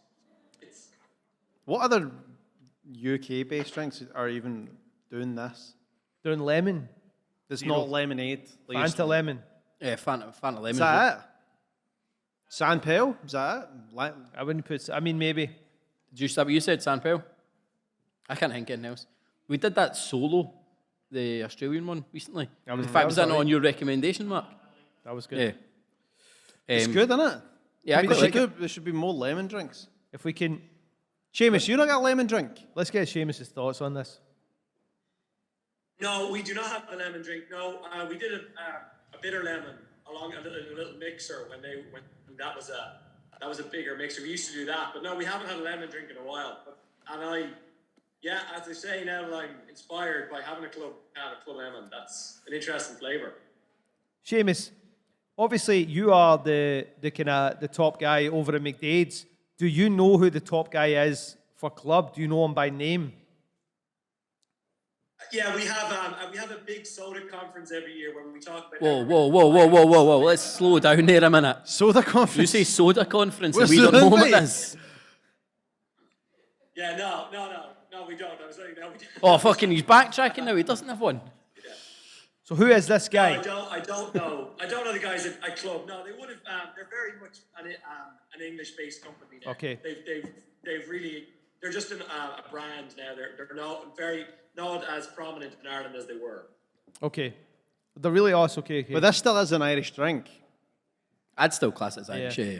What other UK-based drinks are even doing this? Doing lemon. It's Zero. not lemonade. Like Fanta lemon. Yeah, Fanta lemon. Is that it? Sandpale? Is that it? I wouldn't put. I mean, maybe. Is that what you said, Sandpale? I can't think of anything else. We did that solo, the Australian one, recently. That was- In that fact, was was that not alright. on your recommendation, Mark? That was good. Yeah. It's good, isn't it? Yeah, I There quite like it. there should be more lemon drinks. If we can, Seamus, you not got a lemon drink? let's get Seamus' thoughts on this. No, we do not have a lemon drink. No, we did a bitter lemon along a little mixer when that was a bigger mixer. We used to do that, but no, we haven't had a lemon drink in a while. As I say now, that I'm inspired by having a club lemon. That's an interesting flavour. Seamus, obviously you are the top guy over at McDaid's. Do you know who the top guy is for club? Do you know him by name? Yeah, we have a big soda conference every year where we talk about. Whoa. Let's slow down there a minute. Soda You conference. say soda conference and Where's we the don't know what invite? this. Yeah, no, we don't. I was saying no, we don't. Oh, fucking, he's backtracking now. He doesn't have one. So who is this guy? I don't know. I don't know the guys at club. No, they would have. They're very much an English-based company now. Okay. They've really. They're just a brand now. They're not as prominent in Ireland as they were. Okay. They're really awesome. Okay. But this still is an Irish drink. I'd still class it as Irish, yeah.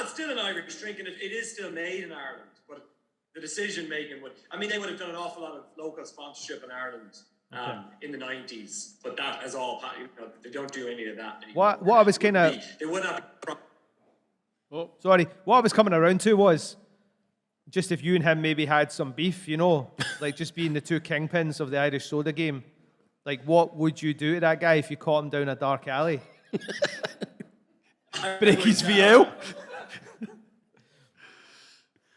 It's still an Irish drink, and it is still made in Ireland. But the decision making they would have done an awful lot of local sponsorship in Ireland in the 90s. But that is all. They don't do any of that anymore. What I was kind of They would not be. sorry. What I was coming around to was just if you and him maybe had some beef, like just being the two kingpins of the Irish soda game. Like, what would you do to that guy if you caught him down a dark alley? Break his VL.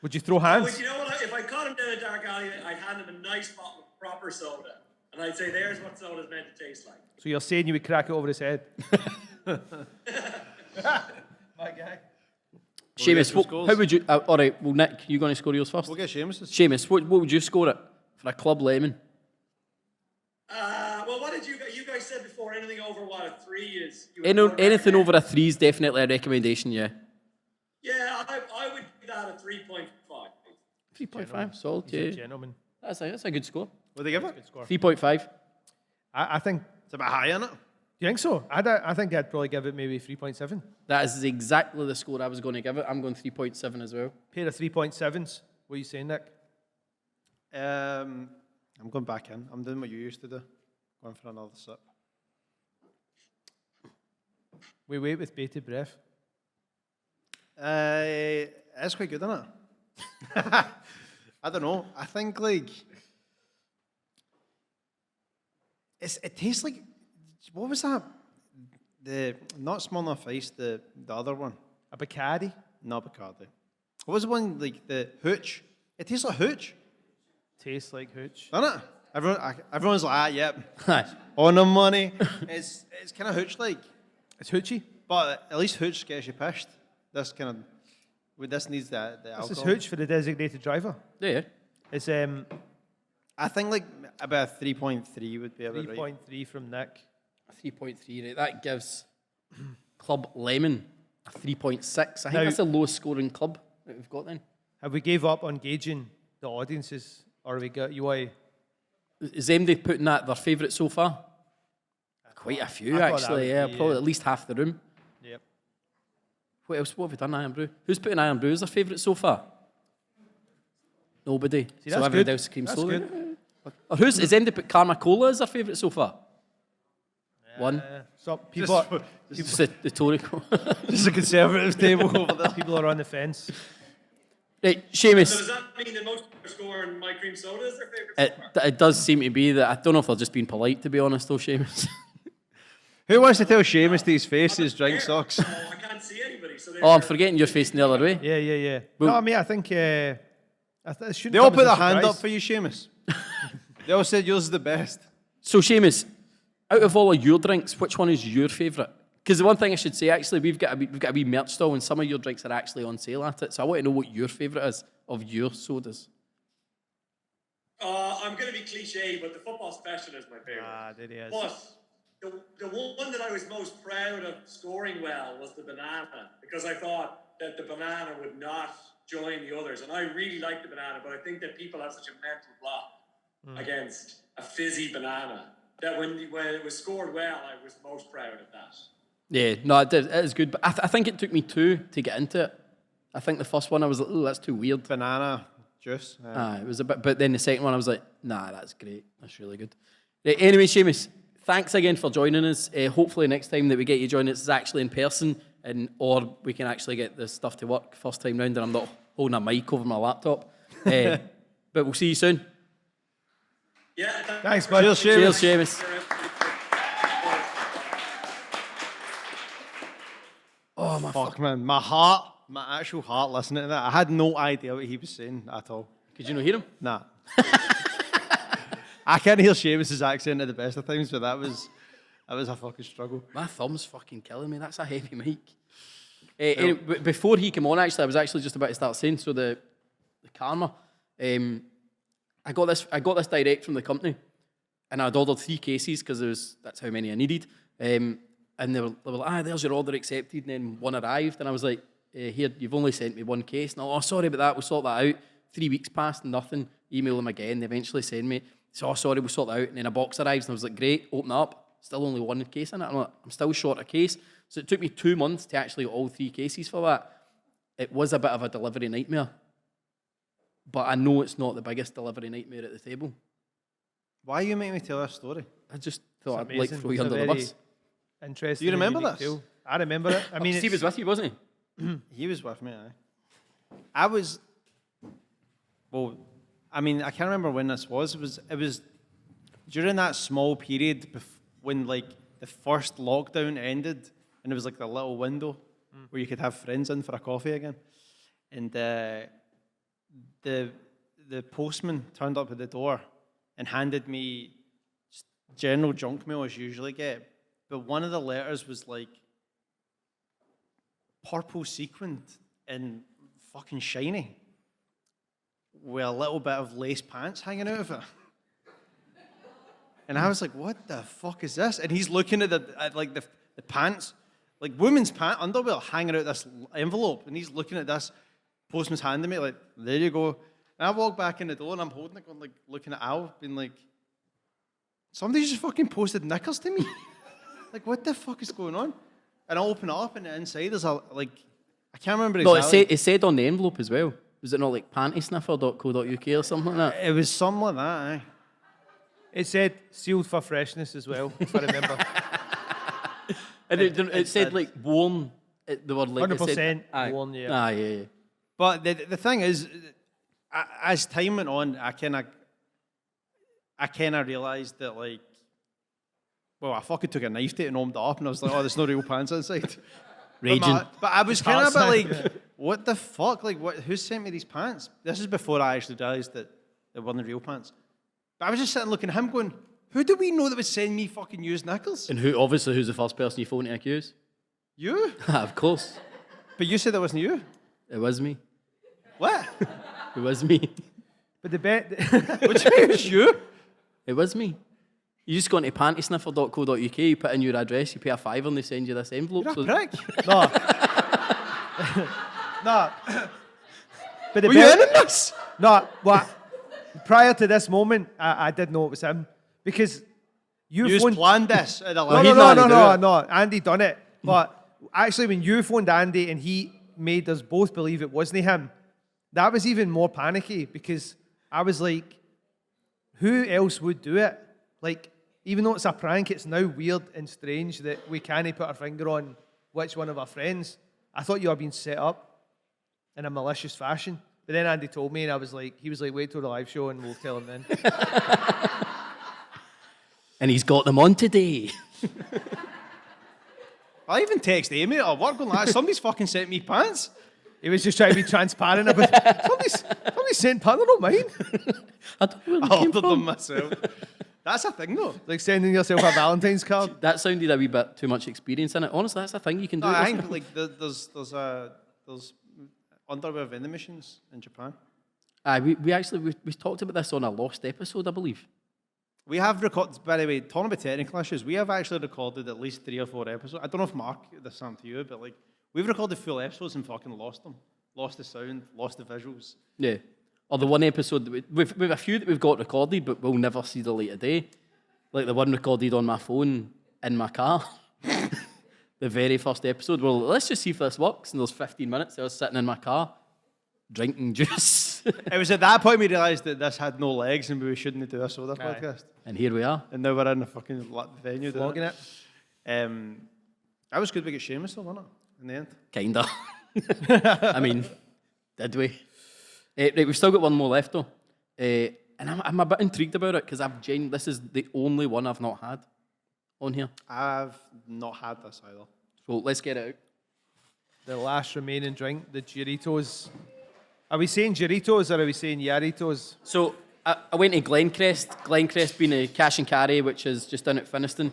Would you throw But hands? you know what? If I caught him down a dark alley, I'd hand him a nice bottle of proper soda. And I'd say, there's what soda's meant to taste like. So you're saying you would crack it over his head? My guy. Seamus, some scores? how would you... all right, well, Nick, you going to score yours first? We'll get Seamus's. Seamus, what would you score it for a club lemon? Well, what did you guys said before? Anything over what, a 3 is... Anything over a 3 is definitely a recommendation, yeah. Yeah, I would give that a 3.5. 3.5, solid, He's a yeah. gentleman. That's a good score. What do they give it? Good score. 3.5. I think... It's a bit high, isn't it? Do you think so? I think I'd probably give it maybe 3.7. That is exactly the score I was going to give it. I'm going 3.7 as well. Pair of 3.7s. What are you saying, Nick? I'm going back in. I'm doing what you used to do. Going for another sip. We wait with bated breath. It's quite good, isn't it? I don't know. I think like it tastes like, what was that? The not Smirnoff Ice, the other one. A Bacardi? Not Bacardi. What was the one like the hooch? It tastes like hooch, Tastes like hooch. doesn't it? Everyone's like, yep, Aye. on the money. It's kind of hooch like, It's hoochy. but at least hooch gets you pished. This kind of, this needs the alcohol. This is hooch for the designated driver. Yeah. It's I think like about 3.3 would be about right. 3.3 from Nick. 3.3, right? That gives Club Lemon a 3.6. I think Now- that's the lowest scoring club that we've got then. Have we gave up on gauging the audiences, or have we got you? Is MD putting that their favourite so far? Quite a few, I thought that actually. would Yeah, be, probably at least half the room. Yep. What else? What have we done, Irn Bru? Who's putting Irn Bru as their favourite so far? Nobody. See, So that's everybody good. else cream That's soda. good. Or who's? Is MD put Karma Cola as their favourite so far? One. So people, Just the Tory Cola. Just a conservative table over there. people are on the fence. Right, So Seamus. does that mean that most people are scoring my cream soda as their favourite so far? It does seem to be that. I don't know if they're just being polite, to be honest, though, Seamus. Who wants to tell Seamus to his face his drink Here, sucks? so I can't see anybody. So Oh, I'm forgetting you're facing the other way. Yeah. Well- No, I mean, I think it shouldn't They all come put as a their hand up surprise. for you, Seamus. They all said yours is the best. So, Seamus, out of all of your drinks, which one is your favourite? Because the one thing I should say, actually, we've got a wee merch stall, and some of your drinks are actually on sale at it. So I want to know what your favourite is of your sodas. I'm going to be cliche, but the football special is my favourite. Ah, there he is. But the one that I was most proud of scoring well was the banana, because I thought that the banana would not join the others. And I really like the banana, but I think that people have such a mental block against a fizzy banana that when it was scored well, I was most proud of that. Yeah, no, it is good. But I think it took me 2 to get into it. I think the first one I was like, oh, that's too weird. Banana juice. It was a bit, but then the second one I was like, nah, that's great. That's really good. Right, anyway, Seamus, thanks again for joining us. Hopefully next time that we get you joining us is actually in person, or we can actually get this stuff to work first time round and I'm not holding a mic over my laptop. But we'll see you soon. Yeah, Thanks, bud. Cheers, Seamus. Oh, my fuck, man. My actual heart listening to that. I had no idea what he was saying at all. Could you not hear him? Nah. I can't hear Seamus's accent at the best of times, but that was a fucking struggle. My thumb's fucking killing me. That's a heavy mic. Anyway, before he came on, actually, I was actually just about to start saying, so the Karma, I got this direct from the company, and I'd ordered 3 cases because that's how many I needed. And they were like, there's your order accepted, and then one arrived, and I was like, here, you've only sent me 1 case. And oh, sorry about that, we'll sort that out. 3 weeks passed, nothing. Email them again, they eventually send me. So, sorry, we'll sort that out. And then a box arrives, and I was like, great, open it up. Still only 1 case in it. I'm like, I'm still short a case. So it took me 2 months to actually get all 3 cases for that. It was a bit of a delivery nightmare. But I know it's not the biggest delivery nightmare at the table. Why are you making me tell this story? I just thought I'd It's like amazing. throw you It's a under the very bus. Interesting. Do you and remember unique this? tale. I remember it. I mean, Steve was with you, wasn't he? He was with me, I was... Well, I mean, I can't remember when this was. It was during that small period when like the first lockdown ended, and there was like the little window where you could have friends in for a coffee again, and the postman turned up at the door and handed me just general junk mail as you usually get, but one of the letters was like purple sequined and fucking shiny with a little bit of lace pants hanging out of it. And I was like, what the fuck is this? And he's looking at the pants, like women's underwear hanging out this envelope. And he's looking at this, postman's handing me, like, there you go. And I walk back in the door and I'm holding it, going, like, looking at Al, being like, somebody just fucking posted knickers to me. Like, what the fuck is going on? And I open it up and inside there's a, like, I can't remember exactly. No, it said on the envelope as well. Was it not like pantysniffer.co.uk or something like that? It was something like that, aye. It said sealed for freshness as well, if I remember. And it said like worn. The word like 100% worn, yeah. Yeah. But the thing is, as time went on, I kind of realised that, like, well, I fucking took a knife to it and opened it up, and I was like, oh, there's no real pants inside. Raging. But I was kind of a bit like, what the fuck? Like, who sent me these pants? This is before I actually realised that they weren't real pants. But I was just sitting looking at him going, who do we know that would send me fucking used knickers? And who's the first person you phoned to accuse? You? Of course. But you said that wasn't you. It was me. What? It was me. But the bet... What do you mean it was you? It was me. You just go into pantysniffer.co.uk, you put in your address, you pay a $5 and they send you this envelope. You're a prick. No. No. But the Were you in this? No, what? Prior to this moment, I did know it was him. Because You phoned... planned this. At No. Andy done it. But actually, when you phoned Andy and he made us both believe it wasn't him, that was even more panicky because I was like, who else would do it? Like, even though it's a prank, it's now weird and strange that we can't put our finger on which one of our friends. I thought you were being set up in a malicious fashion. But then Andy told me, and he was like, wait till the live show and we'll tell him then. And he's got them on today. I even text Amy at work going, like, somebody's fucking sent me pants. He was just trying to be transparent about it. Somebody's sent pants, they're not mine. I don't know where I they came ordered from. them myself. That's a thing, though. Like sending yourself a Valentine's card. That sounded a wee bit too much experience in it. Honestly, that's a thing you can do. No, I isn't think it? like there's underwear vending machines in Japan. We talked about this on a lost episode, I believe. We have recorded, by the way, talking about technical issues, we have actually recorded at least 3 or 4 episodes. I don't know if Mark, this is something to you, but like, we've recorded full episodes and fucking lost them. Lost the sound, lost the visuals. Yeah. Or the one episode, we've a few that we've got recorded, but we'll never see the light of day. Like the one recorded on my phone in my car. The very first episode. Well, let's just see if this works. And there's 15 minutes I was sitting in my car, drinking juice. It was at that point we realised that this had no legs and we shouldn't do a soda podcast. And here we are. And now we're in a fucking venue doing Vlogging it. That was good we got Seamus though, wasn't it? In the end. Kinda. I mean, did we? Right, we've still got one more left though. And I'm a bit intrigued about it because this is the only one I've not had on here. I've not had this either. So let's get it out. The last remaining drink, the Jarritos. Are we saying Jarritos or are we saying Jarritos? So I went to Glencrest being a cash and carry, which is just down at Finiston.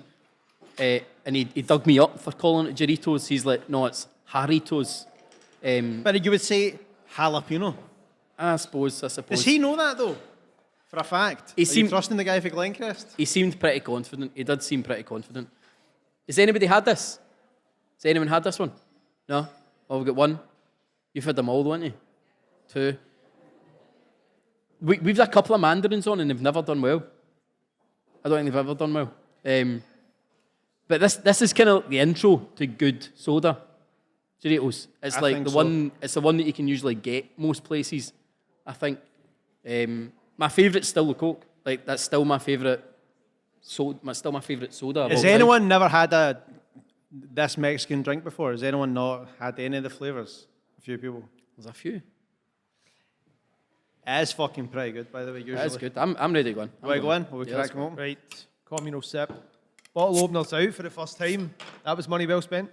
And he dug me up for calling it Jarritos. He's like, no, it's Jarritos. But you would say jalapeno. I suppose. Does he know that though? For a fact? Are you trusting the guy for Glencrest? He seemed pretty confident. He did seem pretty confident. Has anybody had this? Has anyone had this one? No? Oh, we've got one. You've had them all, haven't you? 2. We've had a couple of mandarins on and they've never done well. I don't think they've ever done well. But this is kind of the intro to good soda. Jarritos. It's like it's the one that you can usually get most places, I think. My favourite's still the Coke. Like, that's still my favourite soda. Still my favourite soda. Has anyone never had this Mexican drink before? Has anyone not had any of the flavours? A few people. There's a few. It is fucking pretty good, by the way, usually. That's good. I'm ready to go on. Will we go in? Will we Yeah, crack them open? Right, communal sip. Bottle openers out for the first time. That was money well spent.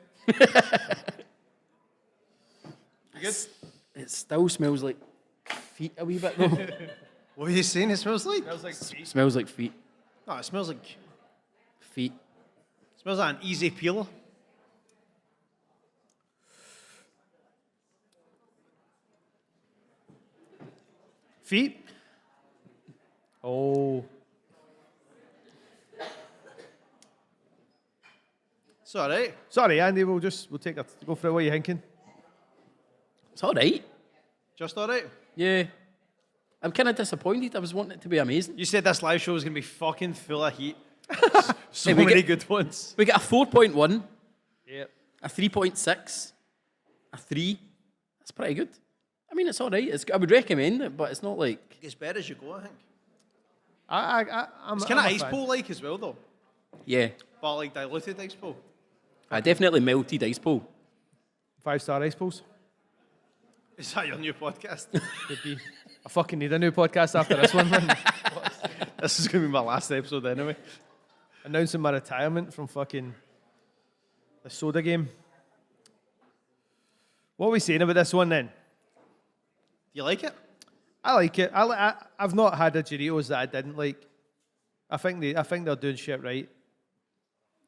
It still smells like feet a wee bit though. What are you saying it smells like? Smells like feet. Smells like feet. No, it smells like Feet. an easy peeler. Feet. Oh. It's all right. Sorry, Andy, we'll take a go for it. What are you thinking? It's all right. Just all right. Yeah. I'm kind of disappointed. I was wanting it to be amazing. You said this live show was going to be fucking full of heat. So Hey, we many get- good ones. We get a 4.1, Yeah. a 3.6, a 3. That's pretty good. I mean, it's all right. I would recommend it, but it's not like... It gets better as you go, I think. I'm It's kind of I'm a ice fan. bowl like as well, though. Yeah. But like diluted ice bowl. I definitely melted ice bowl. 5-star ice balls. Is that your new podcast? Could be. I fucking need a new podcast after this one. Man. This is going to be my last episode anyway. Announcing my retirement from fucking the soda game. What are we saying about this one then? Do you like it? I like it. I've not had a Jarritos that I didn't like. I think they're doing shit right.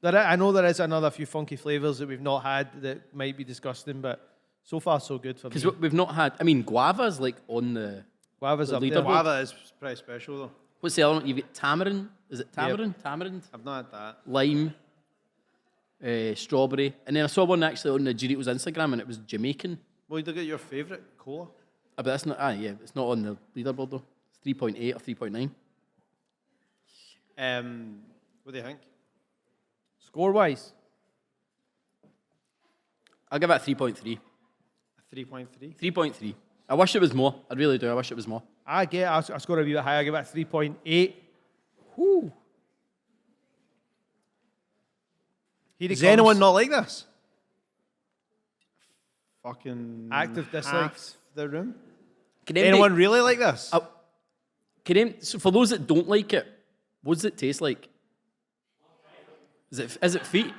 I know there is another few funky flavors that we've not had that might be disgusting, but so far so good for me. Because we've not had... I mean, guava's like on the... Guava's the up leaderboard. there. Guava is pretty special, though. What's the other one? You've got tamarind. Is it tamarind? Tamarind. I've not had that. Lime. Strawberry. And then I saw one actually on the Jarritos Instagram and it was Jamaican. Well, you get your favourite cola. But that's not... yeah, it's not on the leaderboard though. It's 3.8 or 3.9. What do you think? Score wise, I'll give it a 3.3. 3.3. 3.3. I wish it was more. I really do. I wish it was more. I score a wee bit higher. I give it a 3.8. Whoo. Here it Does comes. anyone not like this? Fucking Active half dislikes. the room. Can Anyone really like this? So for those that don't like it, what does it taste like? Is it feet?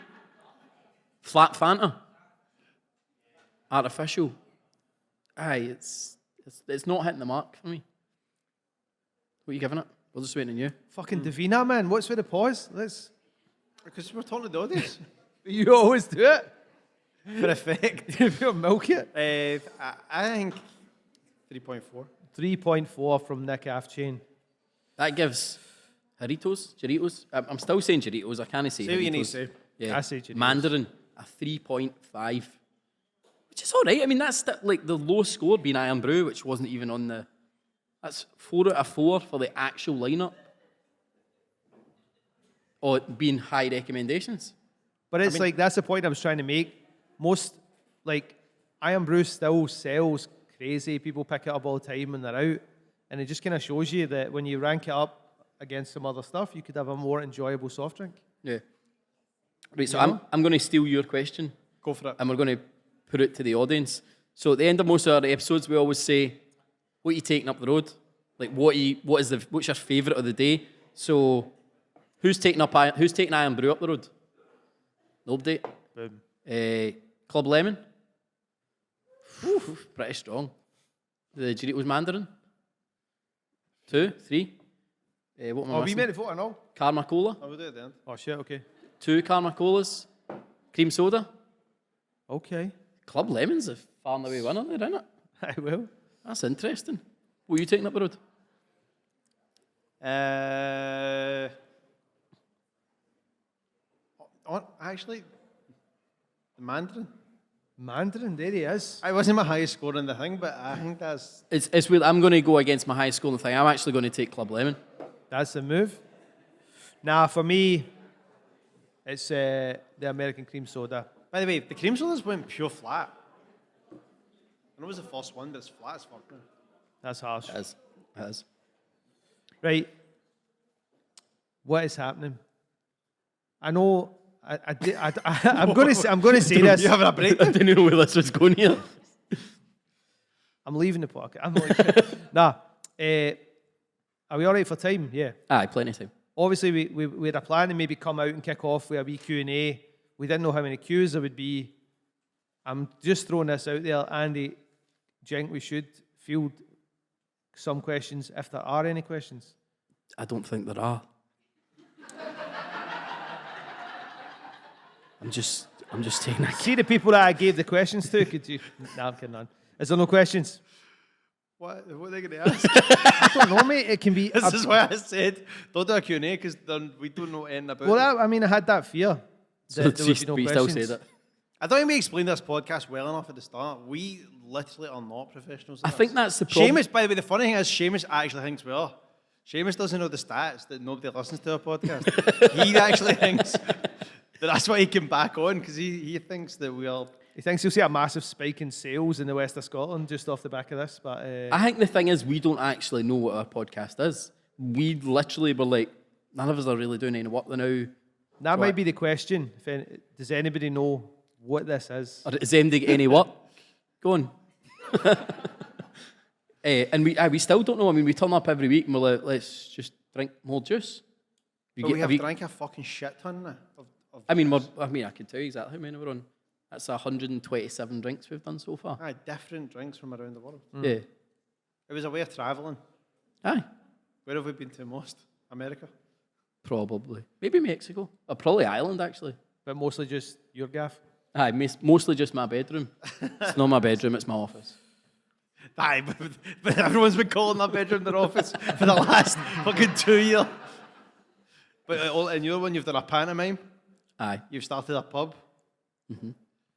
Flat Fanta? Artificial? Aye, it's not hitting the mark for me. What are you giving it? We're just waiting on you. Fucking Davina, man. What's with the pause? Because we're talking to the audience. You always do it. For effect. If you milk it. I think 3.4. 3.4 from Nick Afchain. That gives Jarritos. I'm still saying Jarritos. I can't say Say what you Jarritos. need to say. Yeah. I say Jarritos. Mandarin, a 3.5. Which is all right. I mean, that's like the low score being Irn Bru, which wasn't even on the... That's 4 out of 4 for the actual lineup. Or being high recommendations. But it's like, that's the point I was trying to make. Most, like, Irn Bru still sells crazy. People pick it up all the time when they're out. And it just kind of shows you that when you rank it up against some other stuff, you could have a more enjoyable soft drink. Yeah. Right, so I'm going to steal your question. Go for it. And we're going to put it to the audience. So at the end of most of our episodes, we always say, what are you taking up the road? Like, what's your favourite of the day? So, who's taking Irn Bru up the road? Nobody. Boom. Club Lemon. Oof, pretty strong. The Jarritos Mandarin. 2, 3. What am I Oh, we missing? meant to vote on all? Karma Cola. I will do it then. Oh, shit, okay. 2 Karma Colas. Cream soda. Okay. Club Lemon's a far and away winner there, isn't it? I will. That's interesting. What are you taking up the road? Actually, the Mandarin. Mandarin, there he is. I wasn't my highest score in the thing, but I think that's... It's weird. I'm going to go against my high school thing. I'm actually going to take Club Lemon. That's the move. Nah, for me, it's the American cream soda. By the way, the cream sodas went pure flat. I know it was the first one, but it's flat as fuck now. That's harsh. It is. Right. What is happening? I know. I'm going to say this. You having a break? I didn't know where this was going here. I'm leaving the pocket. I'm like, nah. Are we all right for time? Yeah. Aye, plenty of time. Obviously, we had a plan to maybe come out and kick off with a wee Q&A. We didn't know how many Qs there would be. I'm just throwing this out there. Andy, do you think we should field some questions if there are any questions? I don't think there are. I'm just saying that. See the people that I gave the questions to? Could you? Nah, I'm kidding on. Is there no questions? What are they going to ask? I don't know, mate. It can be... This is why I said, don't do a Q&A, because we don't know anything about it. Well, I mean, I had that fear. So That there would be no you still questions. said it. I don't think we explained this podcast well enough at the start. We literally are not professionals. I at think this. that's the problem. Seamus, by the way, the funny thing is, Seamus actually thinks we are. Seamus doesn't know the stats that nobody listens to our podcast. He actually thinks that's why he came back on, because he thinks that we are. He thinks you'll see a massive spike in sales in the west of Scotland just off the back of this. But I think the thing is, we don't actually know what our podcast is. We literally were like, none of us are really doing any work now. that might be the question. Does anybody know what this is? Or is anybody any work? Go on. And we still don't know. I mean, we turn up every week and we're like, let's just drink more juice. But we have drank a fucking shit ton now. I mean, I can tell you exactly how many we're on. That's 127 drinks we've done so far. Aye, different drinks from around the world. Yeah. It was a way of travelling. Aye. Where have we been to most? America? Probably. Maybe Mexico. Or probably Ireland, actually. But mostly just your gaff. Aye, mostly just my bedroom. It's not my bedroom, it's my office. Aye, but everyone's been calling that bedroom their office for the last fucking 2 years. But in your one, you've done a pantomime. Aye. You've started a pub.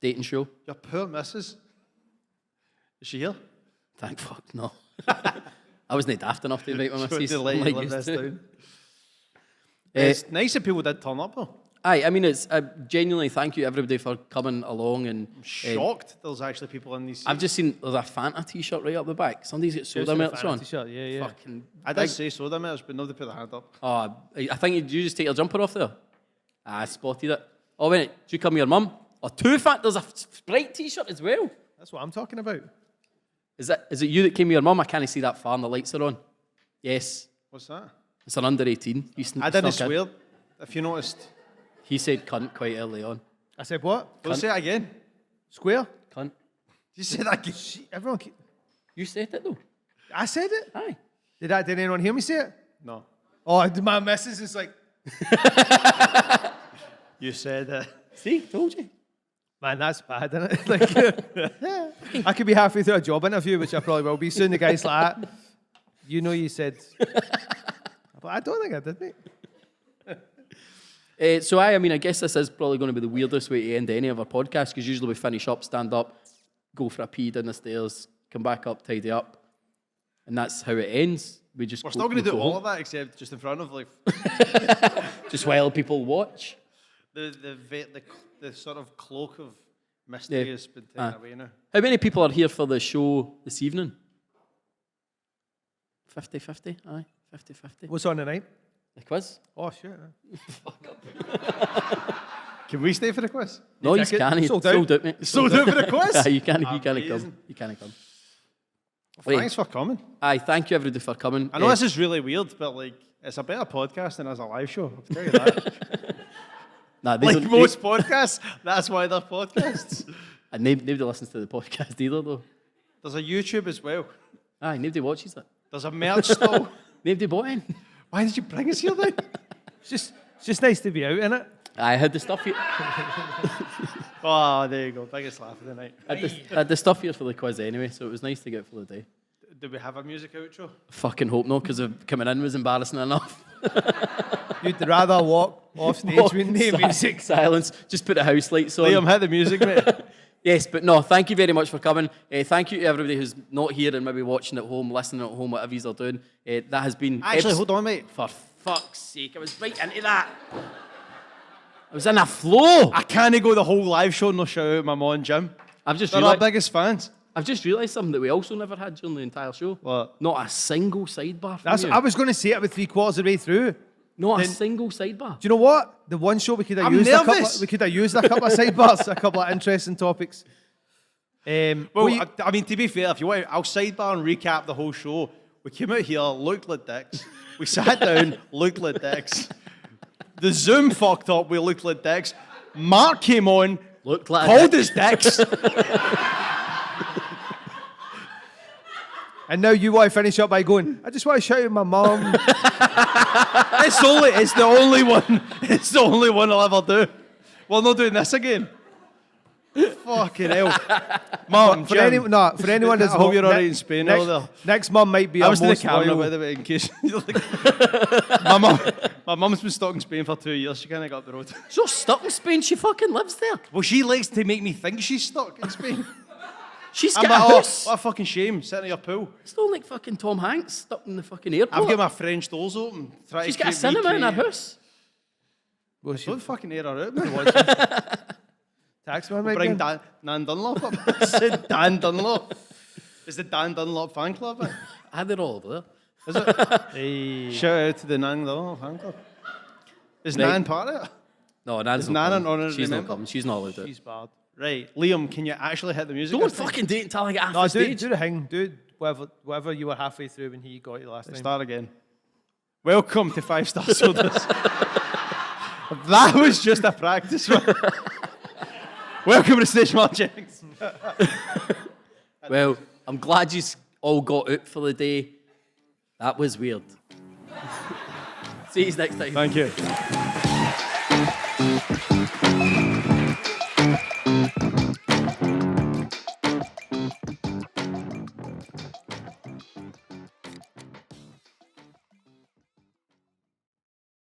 Dating show. Your poor missus. Is she here? Thank fuck, no. I wasn't daft enough to invite my She missus. wouldn't let you like live used this to. down. It's nice that people did turn up though. Aye, I mean, it's genuinely thank you everybody for coming along. And I'm shocked there's actually people in these seats. I've just seen there's a Fanta t-shirt right up the back. Somebody's got soda merch on. T-shirt, yeah. Fucking I did say soda merch, but nobody put their hand up. Oh, I think you just take your jumper off there. I spotted it. Oh, wait, do you come with your mum? Oh, too fat. There's a Sprite t-shirt as well. That's what I'm talking about. Is it you that came with your mum? I can't see that far and the lights are on. Yes. What's that? It's an under 18. I didn't swear, if you noticed. He said cunt quite early on. I said what? Don't say it again. Square? Cunt. You said that again. Everyone... You said it though. I said it? Aye. Did anyone hear me say it? No. Oh, my missus is like... You said it. See, told you. Man, that's bad, isn't it? Like, I could be halfway through a job interview, which I probably will be soon. The guy's like, you know you said... But I don't think I did, mate. So I mean, I guess this is probably going to be the weirdest way to end any of our podcasts, because usually we finish up, stand up, go for a pee down the stairs, come back up, tidy up, and that's how it ends. We're still going to do all of that, except just in front of like just while people watch. The sort of cloak of mystery has been taken away now. How many people are here for the show this evening? 50-50, aye, 50-50. What's on tonight? The quiz? Oh, shit. Can we stay for the quiz? No, you can't. Sold out, mate. Sold out for the quiz? Aye, you can't come. Amazing. You can't come. Well, thanks for coming. Aye, thank you everybody for coming. I know this is really weird, but like, it's a better podcast than as a live show. I'll tell you that. Nah, they Like don't, most podcasts, that's why they're podcasts. and nobody listens to the podcast either, though. There's a YouTube as well. Aye, nobody watches it. There's a merch store. Nobody bought in. Why did you bring us here then? It's just nice to be out, innit? I had the stuff here. Oh, there you go. Biggest laugh of the night. I had the stuff here for the quiz anyway, so it was nice to get for the day. Do we have a music outro? Fucking hope not, because coming in was embarrassing enough. You'd rather walk off stage with no music. Silence. Just put the house lights on. Liam, hit the music, mate. Yes, but no, thank you very much for coming. Thank you to everybody who's not here and maybe watching at home, listening at home, whatever you're doing. That has been... Actually, hold on, mate. For fuck's sake, I was right into that. I was in a flow. I can't go the whole live show and no shout out my mom and Jim. They're our biggest fans. I've just realised something that we also never had during the entire show. What? Not a single sidebar from you. I was going to say it about 3/4 of the way through. Not a single sidebar. Do you know what? The one show we could have I'm used nervous. we could have used a couple of sidebars, a couple of interesting topics. Well, I mean, to be fair, if you want, I'll sidebar and recap the whole show. We came out here, looked like dicks. We sat down, looked like dicks. The Zoom fucked up, we looked like dicks. Mark came on, Looked like called us dicks. And now you want to finish up by going, I just want to shout at my mum. It's the only one. It's the only one I'll ever do. We're not doing this again. Fucking hell. Mum, For anyone that's I hope you're alright in Spain next, over there. next mum might be I our was to the most camera, loyal. by the way, in case. My mum's been stuck in Spain for 2 years. She can't get up the road. So stuck in Spain, she fucking lives there. Well, she likes to make me think she's stuck in Spain. She's I'm got like, a oh, house. what a fucking shame, sitting in your pool. It's not like fucking Tom Hanks stuck in the fucking airport. I've got my French doors open. She's got a cinema in her house. Well, she Don't fucking air her out, man. taxman, Bring Dan Dunlop up. I said Dan Dunlop. Is the Dan Dunlop fan club? Eh? I had it all over there. Is it? Hey. Shout out to the Nan Dunlop fan club. Is Right. Nan part of it? No, Nan's Is not Nan an coming. honorary She's not member? coming. She's not allowed it. She's bad. Right, Liam, can you actually hit the music? Don't this time? fucking do it until I get half No, the do stage. the thing. Do whatever you were halfway through when he got you last time. Start again. Welcome to 5 Star Sodas. That was just a practice run. Welcome to the stage, Marc Jennings. Well, I'm glad you all got out for the day. That was weird. See you next time. Thank you.